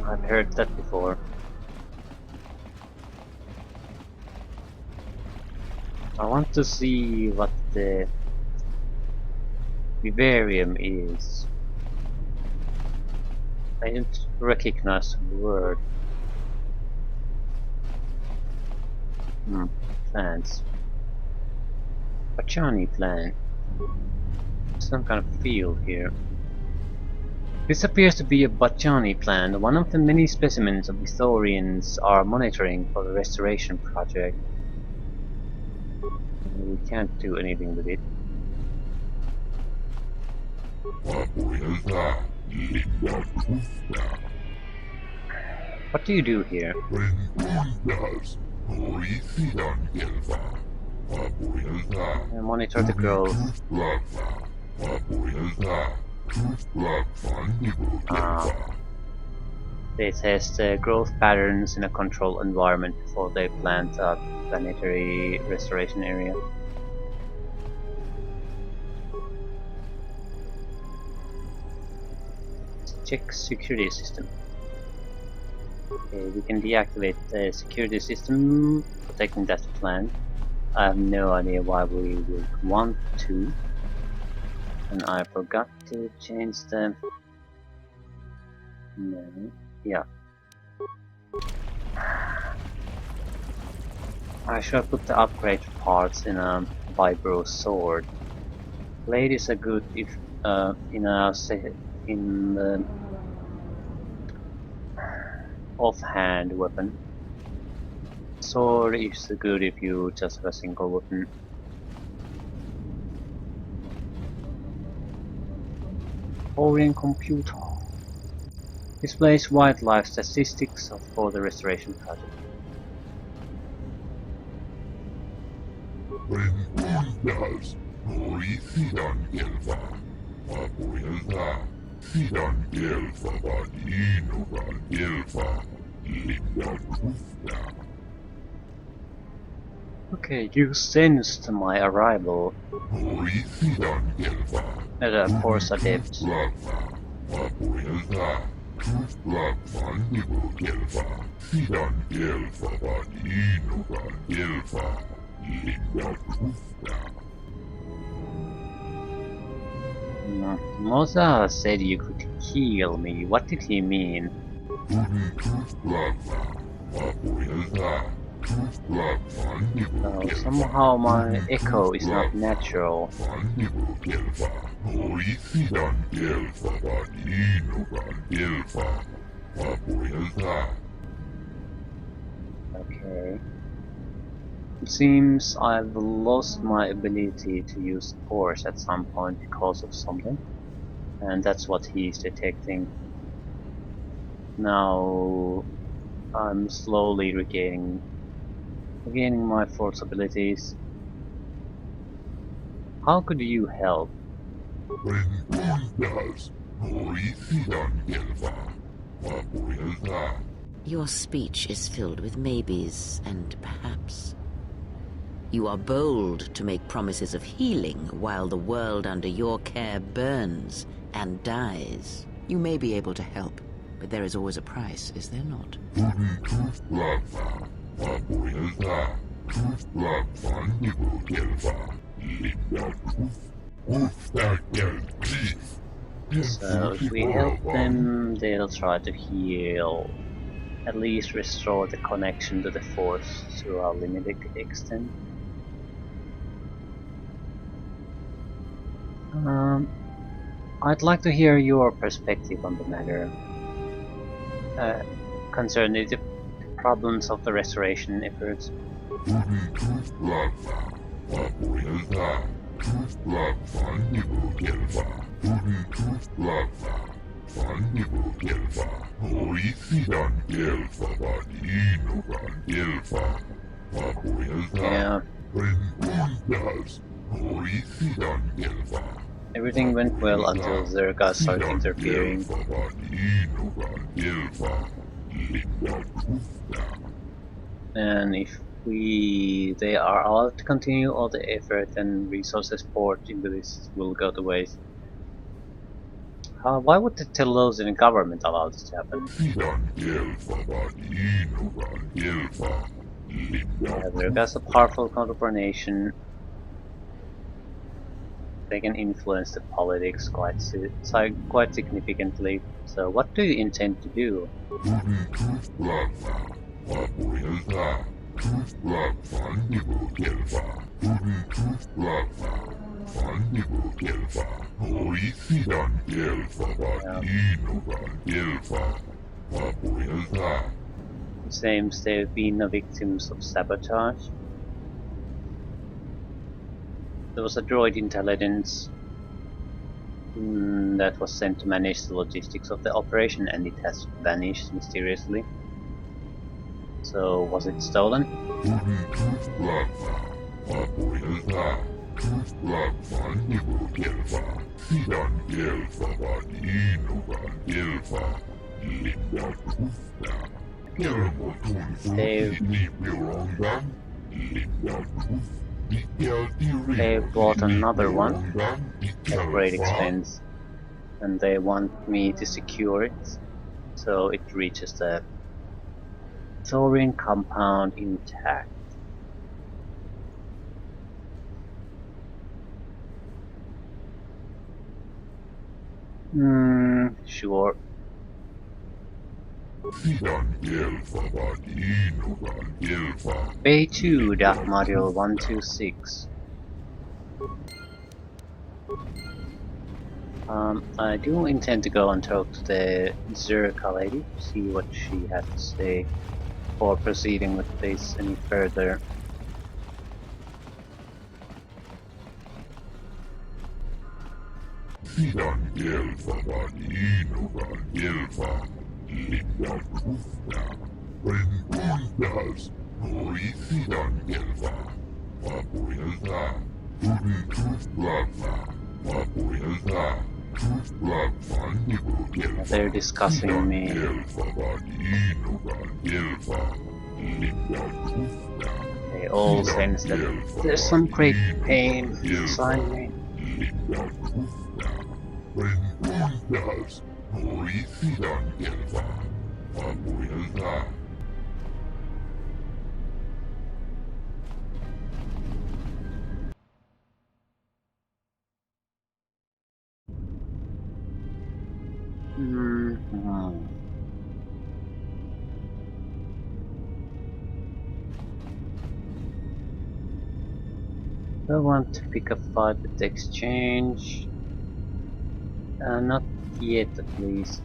I've heard that before. I want to see what the vivarium is. I didn't recognize the word. Plants. Bachani plant. Some kind of field here. This appears to be a Bachani plant, one of the many specimens of Ithorians are monitoring for the restoration project. We can't do anything with it. What do you do here? I monitor the growth. They test growth patterns in a controlled environment before they plant a planetary restoration area. Check security system. Okay, we can deactivate the security system protecting that plant. I have no idea why we would want to. And I forgot to change the... No. Yeah. I should put the upgrade parts in a vibro sword. Blade is a good if in the offhand weapon. Sword is good if you just have a single weapon. Orion computer displays wildlife statistics for the restoration project. Okay, you sensed my arrival. At a force adept. Moza said you could heal me. What did he mean? Somehow my echo is not natural. Okay. It seems I've lost my ability to use force at some point because of something. And that's what he's detecting. Now I'm slowly regaining my force abilities. How could you help? Your speech is filled with maybes and perhaps. You are bold to make promises of healing while the world under your care burns and dies. You may be able to help, but there is always a price, is there not? So if we help them, they'll try to heal. At least restore the connection to the force to a limited extent. I'd like to hear your perspective on the matter. Concerning the problems of the restoration efforts. Yeah. Everything went well until Zerga started interfering. And if they are allowed to continue, all the effort and resources poured into this will go to waste. Why would the Telosian government allow this to happen? Yeah, Zerga's a powerful counter-nation. They can influence the politics quite significantly. So what do you intend to do? It seems they've been the victims of sabotage. There was a droid intelligence that was sent to manage the logistics of the operation, and it has vanished mysteriously. So, was it stolen? They bought another one at great expense, and they want me to secure it so it reaches the Thorian compound intact. Sure. Bay 2, Dark Module 126. I do intend to go and talk to the Zerka lady, see what she has to say before proceeding with this any further. They're discussing me. They all sense that there's some great pain inside me. I want to pick a fight with the exchange. Not yet, at least.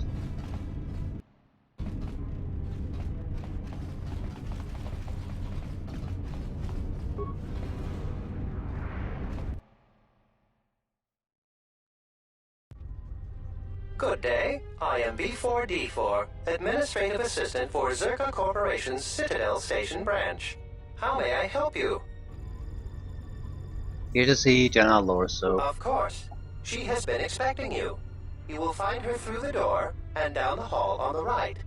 Good day. I am B4D4, Administrative Assistant for Zerka Corporation's Citadel Station branch. How may I help you? Here to see General Lorso. Of course. She has been expecting you. You will find her through the door and down the hall on the right.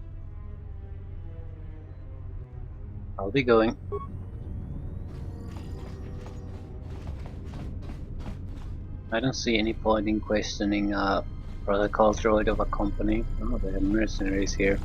I'll be going. I don't see any point in questioning a protocol droid of a company. Oh, they have mercenaries here.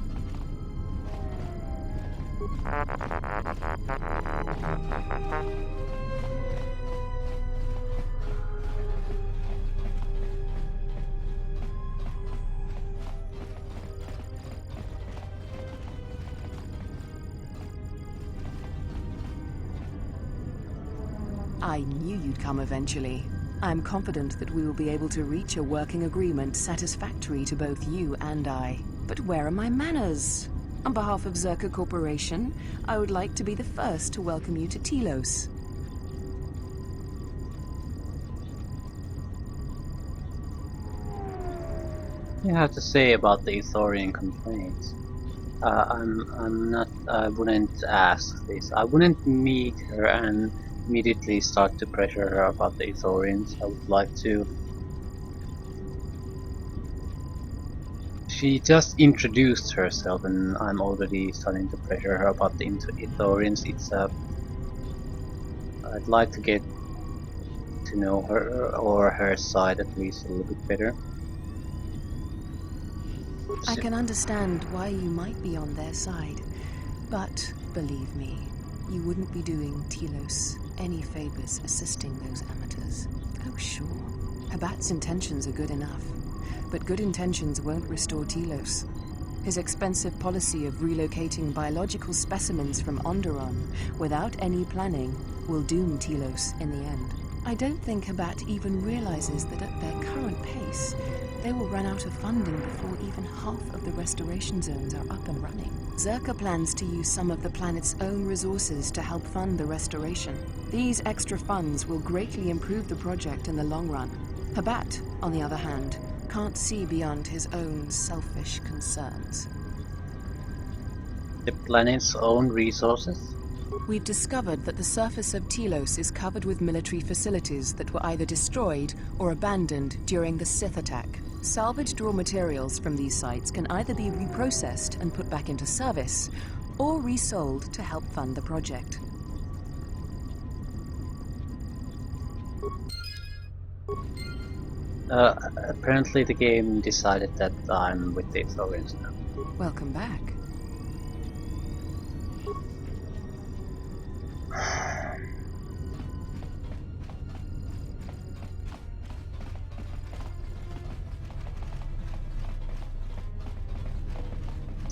I knew you'd come eventually. I'm confident that we will be able to reach a working agreement satisfactory to both you and I. But where are my manners? On behalf of Zerka Corporation, I would like to be the first to welcome you to Telos. You have to say about the Ithorian complaints. I wouldn't ask this. I wouldn't meet her and immediately start to pressure her about the Ithorians. I would like to. She just introduced herself and I'm already starting to pressure her about the Ithorians. I'd like to get to know her or her side at least a little bit better. I can understand why you might be on their side, but believe me, you wouldn't be doing Telos any favors assisting those amateurs. Oh sure, Habat's intentions are good enough, but good intentions won't restore Telos. His expensive policy of relocating biological specimens from Onderon without any planning will doom Telos in the end. I don't think Habat even realizes that at their current pace, they will run out of funding before even half of the restoration zones are up and running. Zerka plans to use some of the planet's own resources to help fund the restoration. These extra funds will greatly improve the project in the long run. Habat, on the other hand, can't see beyond his own selfish concerns. The planet's own resources? We've discovered that the surface of Telos is covered with military facilities that were either destroyed or abandoned during the Sith attack. Salvaged raw materials from these sites can either be reprocessed and put back into service, or resold to help fund the project. Apparently the game decided that I'm with the Ithorians now. Welcome back.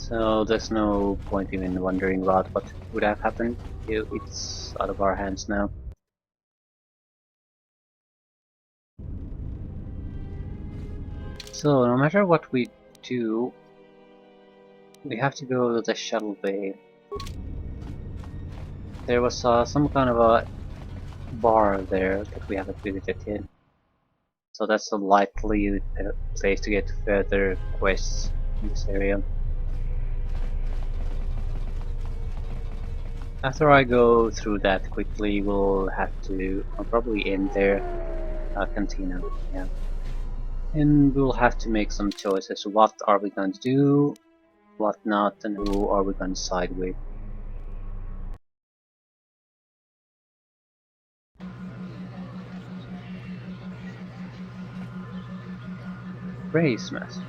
So there's no point even wondering about what would have happened. It's out of our hands now. So no matter what we do, we have to go to the shuttle bay. There was some kind of a bar there that we haven't visited yet. So that's a likely place to get further quests in this area. After I go through that quickly, we'll have to probably end there. Cantina, yeah. And we'll have to make some choices. What are we going to do, what not, and who are we going to side with. Race Master.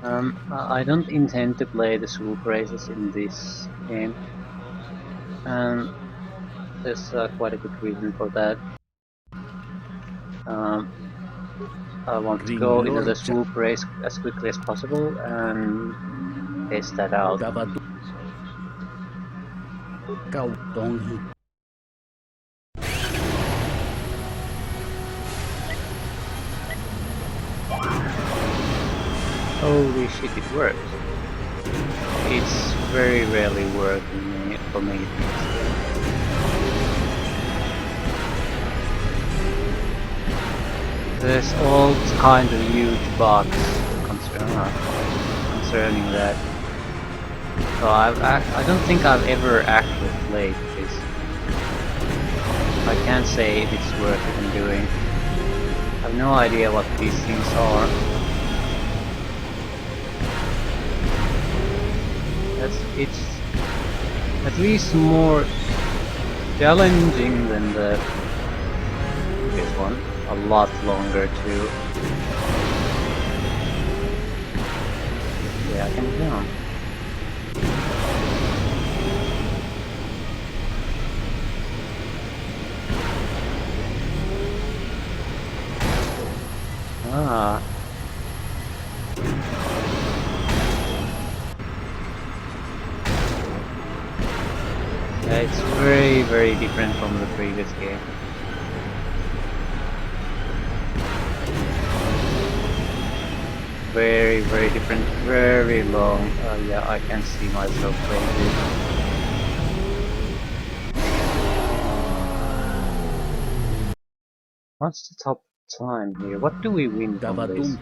I don't intend to play the swoop races in this game. And there's quite a good reason for that. I want to go into the swoop race as quickly as possible and test that out. Holy shit, it works. It's very rarely working for me. There's all kind of huge bugs concerning that. So I don't think I've ever actually played this. I can't say if it's worth even doing. I have no idea what these things are. It's at least more challenging than the previous one. A lot longer too. Yeah, I can jump. Ah. Yeah, it's very, very different from the previous game. Very, very different, very long. Yeah, I can see myself playing this. What's the top time here? What do we win from this?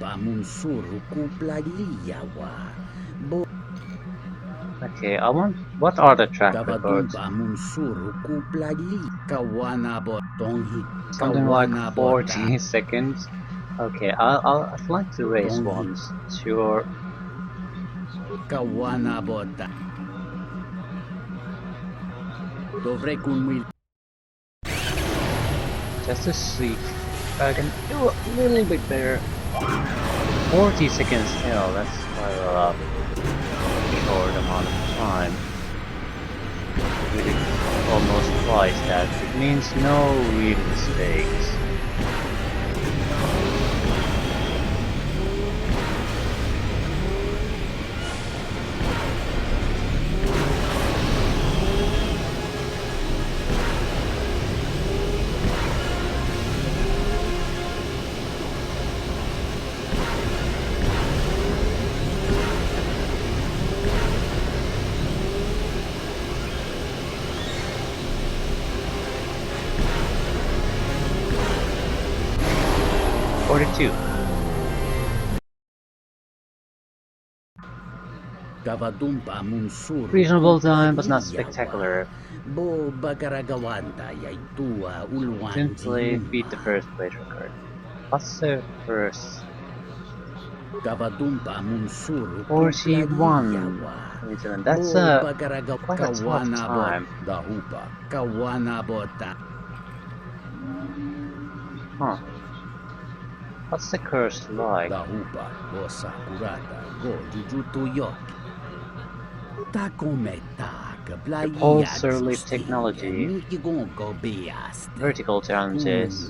Okay, I want... What are the track records? Something like 40 seconds. Okay, I'd like to race once. Sure. Just to see if I can do a little bit better. 40 seconds still, that's quite a short amount of time. Really almost twice that. It means no real mistakes. Reasonable time, but not spectacular. Simply beat the first place record. What's the first? 41. That's quite a tough time. Huh. What's the curse like? Repulsor lift technology. Vertical challenges.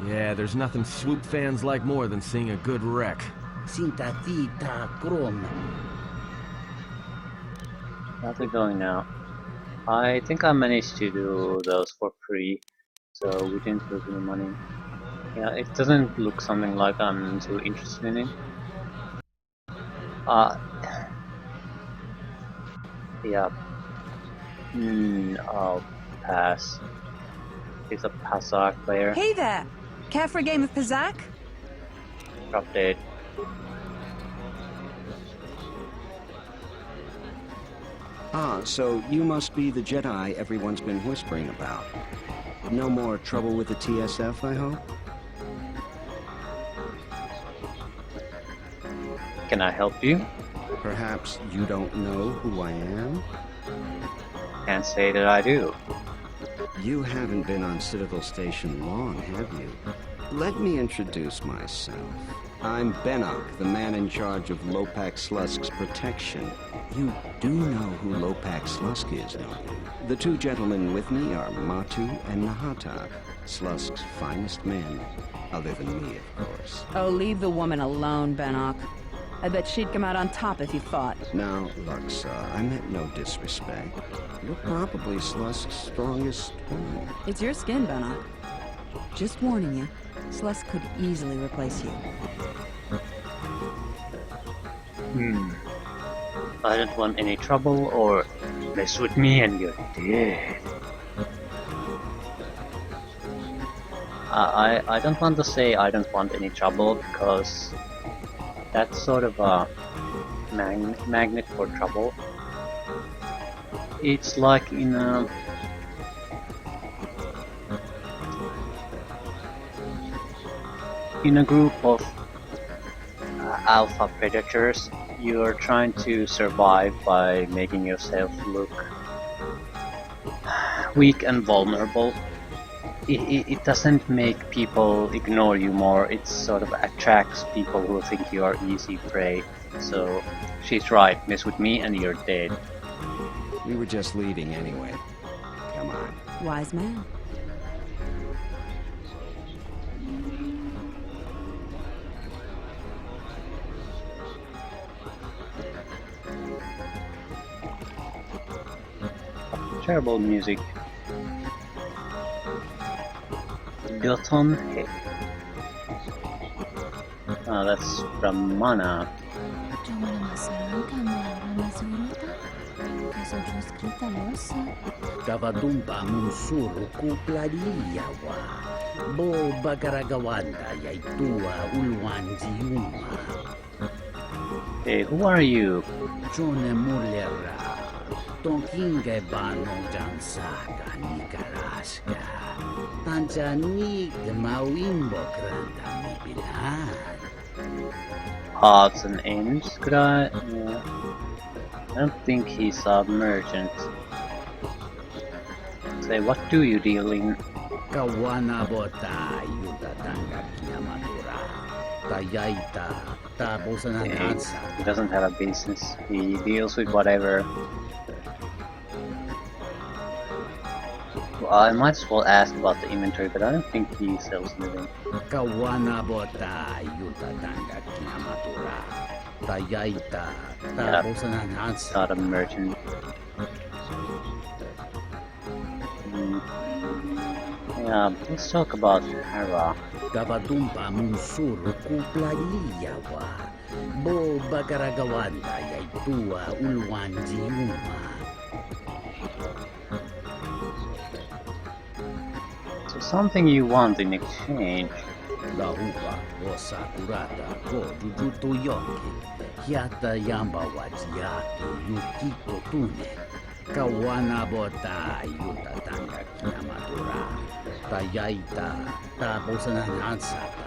Yeah, there's nothing swoop fans like more than seeing a good wreck. How's it going now? I think I managed to do those for free, so we didn't lose any money. Yeah, it doesn't look something like I'm too interested in it. Yeah. I'll pass. He's a Pazak player. Hey there! Care for a game of Pazak? Drop dead. Ah, so you must be the Jedi everyone's been whispering about. No more trouble with the TSF, I hope? Can I help you? Perhaps you don't know who I am? Can't say that I do. You haven't been on Citadel Station long, have you? Let me introduce myself. I'm Benok, the man in charge of Lopak Slusk's protection. You do know who Lopak Slusk is, don't you? The two gentlemen with me are Matu and Nahata, Slusk's finest men. Other than me, of course. Oh, leave the woman alone, Benok. I bet she'd come out on top if you fought. Now, Luxa, I meant no disrespect. You're probably Slusk's strongest woman. It's your skin, Benok. Just warning you, Slusk could easily replace you. I don't want any trouble or mess with me and you're dead. I don't want to say I don't want any trouble because that's sort of a magnet for trouble. It's like in a group of alpha predators, you're trying to survive by making yourself look weak and vulnerable. It doesn't make people ignore you more, it sort of attracts people who think you are easy prey. So she's right, mess with me and you're dead. We were just leaving anyway. Come on. Wise man. Terrible music. Goton Head. Oh, that's from Mana. Kavadumpa munsuru kuplariyawa. Bo bagaragawanda yaitua ulwanjiuma. Hey, who are you? Jone mulera. Tonkinge bano jansaka nikaraska. Tanjanik mawimbo granda mibilan. Odds and ends? Could I? I don't think he's a merchant. Say, what do you deal in? Kawana bota yuta tanga kinamadura. Tayaita tapos na nansa. He doesn't have a business. He deals with whatever. Well, I might as well ask about the inventory, but I don't think he sells anything. Kawana bota yuta tanga kinamadura. Tayaita Yeah, tapos na nansa. not a merchant. Yeah, let's talk about Hera. Kavadumpa munsuru kuplariyawa. Bo bagaragawanda yaitua ulwanjiuma. So something you want in exchange. Lahupa o sakurata ko jujuto yoki. Hiata yamba wajiyaki yukito tune. Kawana bota yuta tanga kinamadura. Tayaita tapos na nansata.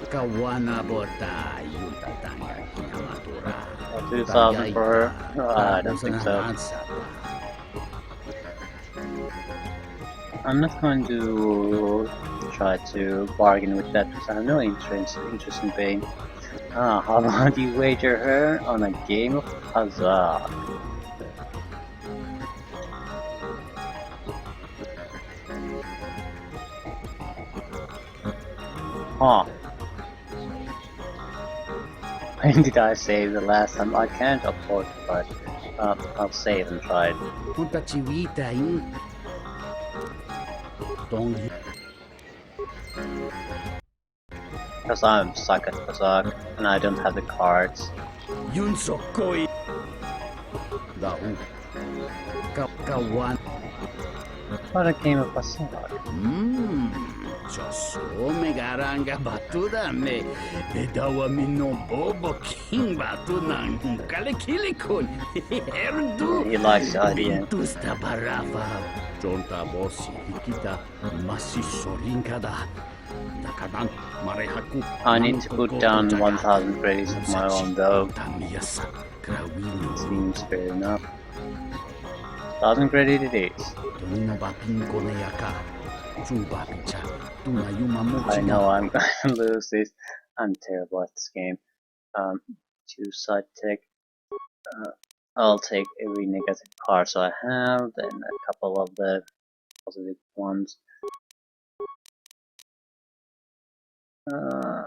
Kawana bota yuta tanga kinamadura. 2,000 for her? I don't think so. I'm not going to try to bargain with that because I have no interest in paying. How about you wager her on a game of Hazard? Huh. When did I save the last time? I can't afford it, but I'll save and try it. Because I'm stuck at Kazakh and I don't have the cards. Yun sokoi. Dahu. Kawan. What a game of Kazakh. Choso megaranga batuda me. Edawa mino bobo king batunan kale kilikun. Erdu. He likes the idea. Tusta barafa. Jonta bosi hikita masisorinkada. I need to put down 1,000 credits of my own though. Seems fair enough. 1,000 credit it is. I know I'm gonna lose this. I'm terrible at this game. Choose side tech. I'll take every negative card so I have, then a couple of the positive ones. Yeah.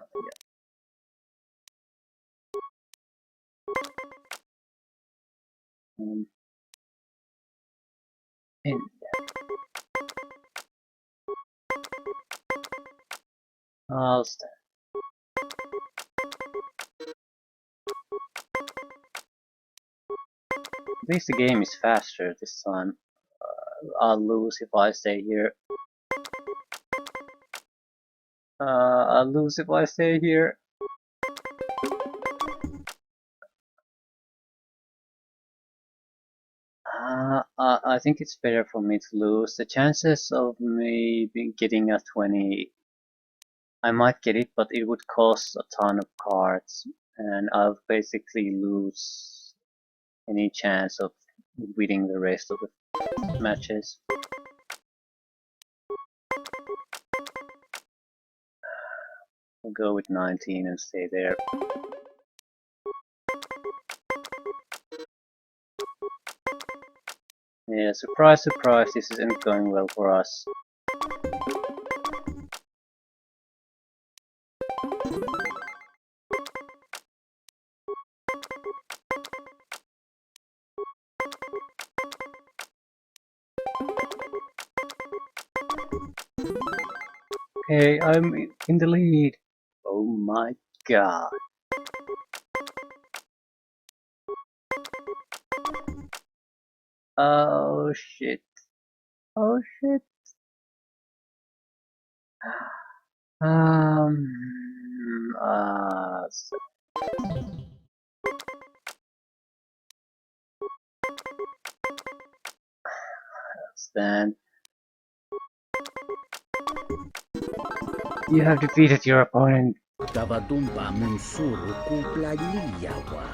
In I'll stand. At least the game is faster this time. I'll lose if I stay here. I'll lose if I stay here. I think it's better for me to lose. The chances of me getting a 20, I might get it, but it would cost a ton of cards, and I'll basically lose any chance of winning the rest of the matches. I'll go with 19 and stay there. Yeah, surprise, surprise, this isn't going well for us. Okay, I'm in the lead. Oh my god. Oh shit. Oh shit. Stand. You have defeated your opponent. Tabadumpa munsuru kuplaliyawa.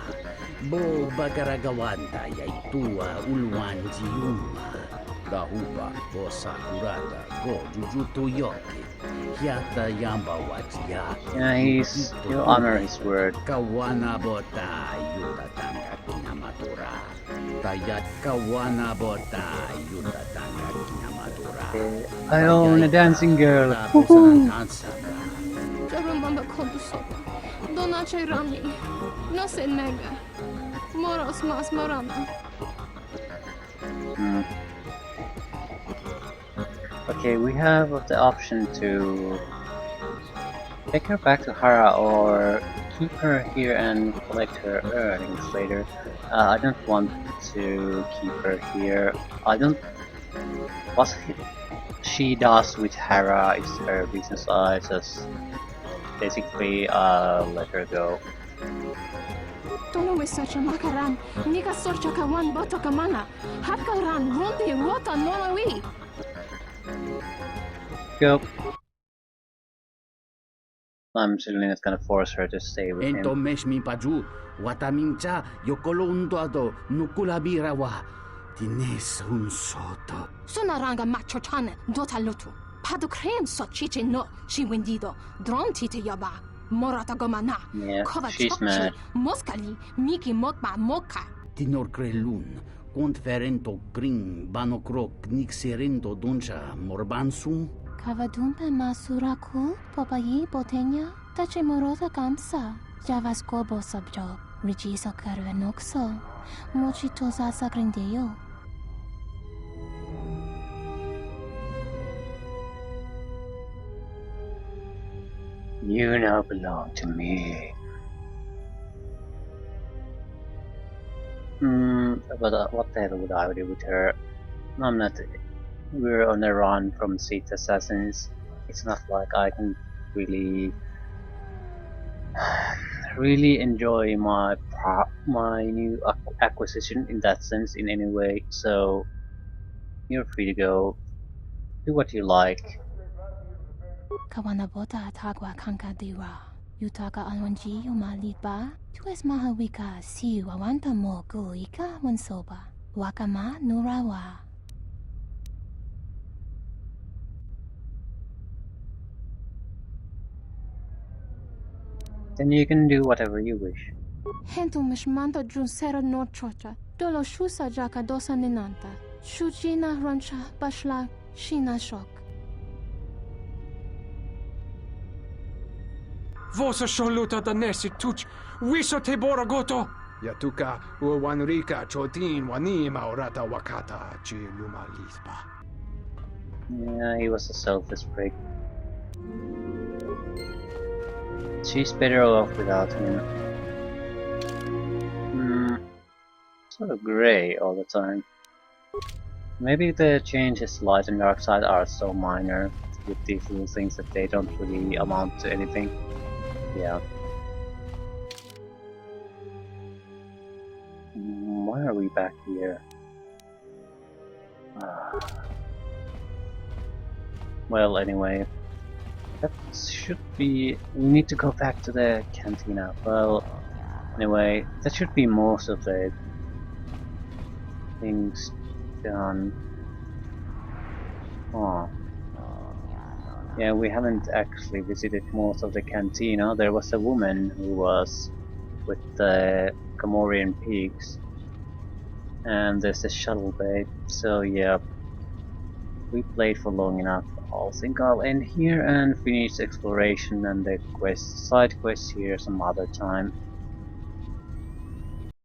Bo bagaragawanta yaitua ulwanjiuma. Dahupa bo sakurata go jujuto yoki. Hiata yamba wachia. Yeah, he'll honor his word. Kawana bota yutatanga kinamatura. Tayat kawana bota yutatanga kinamatura. I own a dancing girl. Mamba kondusoba. Donace rami. No se nega. Moros mas morana. Okay, we have the option to take her back to Hara or keep her here and collect her earnings later. I don't want to keep her here. I don't... What she does with Hara is her business. I just basically let her go. Tono wesacha makaran. Nika sorcha kawan boto kamana. Hakaran ronde rota nonawi. Go. I'm certainly not gonna force her to stay with him. Ento mesh mi paju. Watamincha yokolondo nukulabirawa. Tines un soto. Sonaranga machochane dotalutu. Padu krem so chiche no chi wendido. Dron tite yaba. Morata gomana. Yeah, she's mad. Moskali miki mokba moka. Tinor krelun. Conferento prin banokrok nixerento doncha morbansum. Kavadumpe masuraku, popayi botenya, tachimorota kamsa, javas kobo sabjo, rigiso karvenoxo, mochitosa sagrindeo. You now belong to me. But what the hell would I do with her? I'm not. We're on a run from Seat Assassins. It's not like I can really enjoy my new acquisition in that sense in any way. So you're free to go. Do what you like. Kawanabota tagwa kankadiwa. Yutaka alwanji yumaliba. Tues mahawika si wawanta mo guika wansoba. Wakama nurawa. Then you can do whatever you wish. Hentu mishmanta junsera norchocha. Dolo shusa jaka dosa ninanta. Shujina rancha bashla shina shok. Vosa sholuta danesi tuch, wiso te boragoto! Yatuka uwanrika chotin wanima orata wakata chi luma lispa. Yeah, he was a selfish prick. She's better off without him. Sort of grey all the time. Maybe the changes light and dark side are so minor with these little things that they don't really amount to anything. Yeah. Why are we back here? Well, anyway. That should be... We need to go back to the cantina. Well, anyway, that should be most of the things done. Oh. Yeah, we haven't actually visited most of the cantina. There was a woman who was with the Gamorrean pigs. And there's a shuttle bay. So yeah, we played for long enough. I think I'll end here and finish exploration and the side quests here some other time.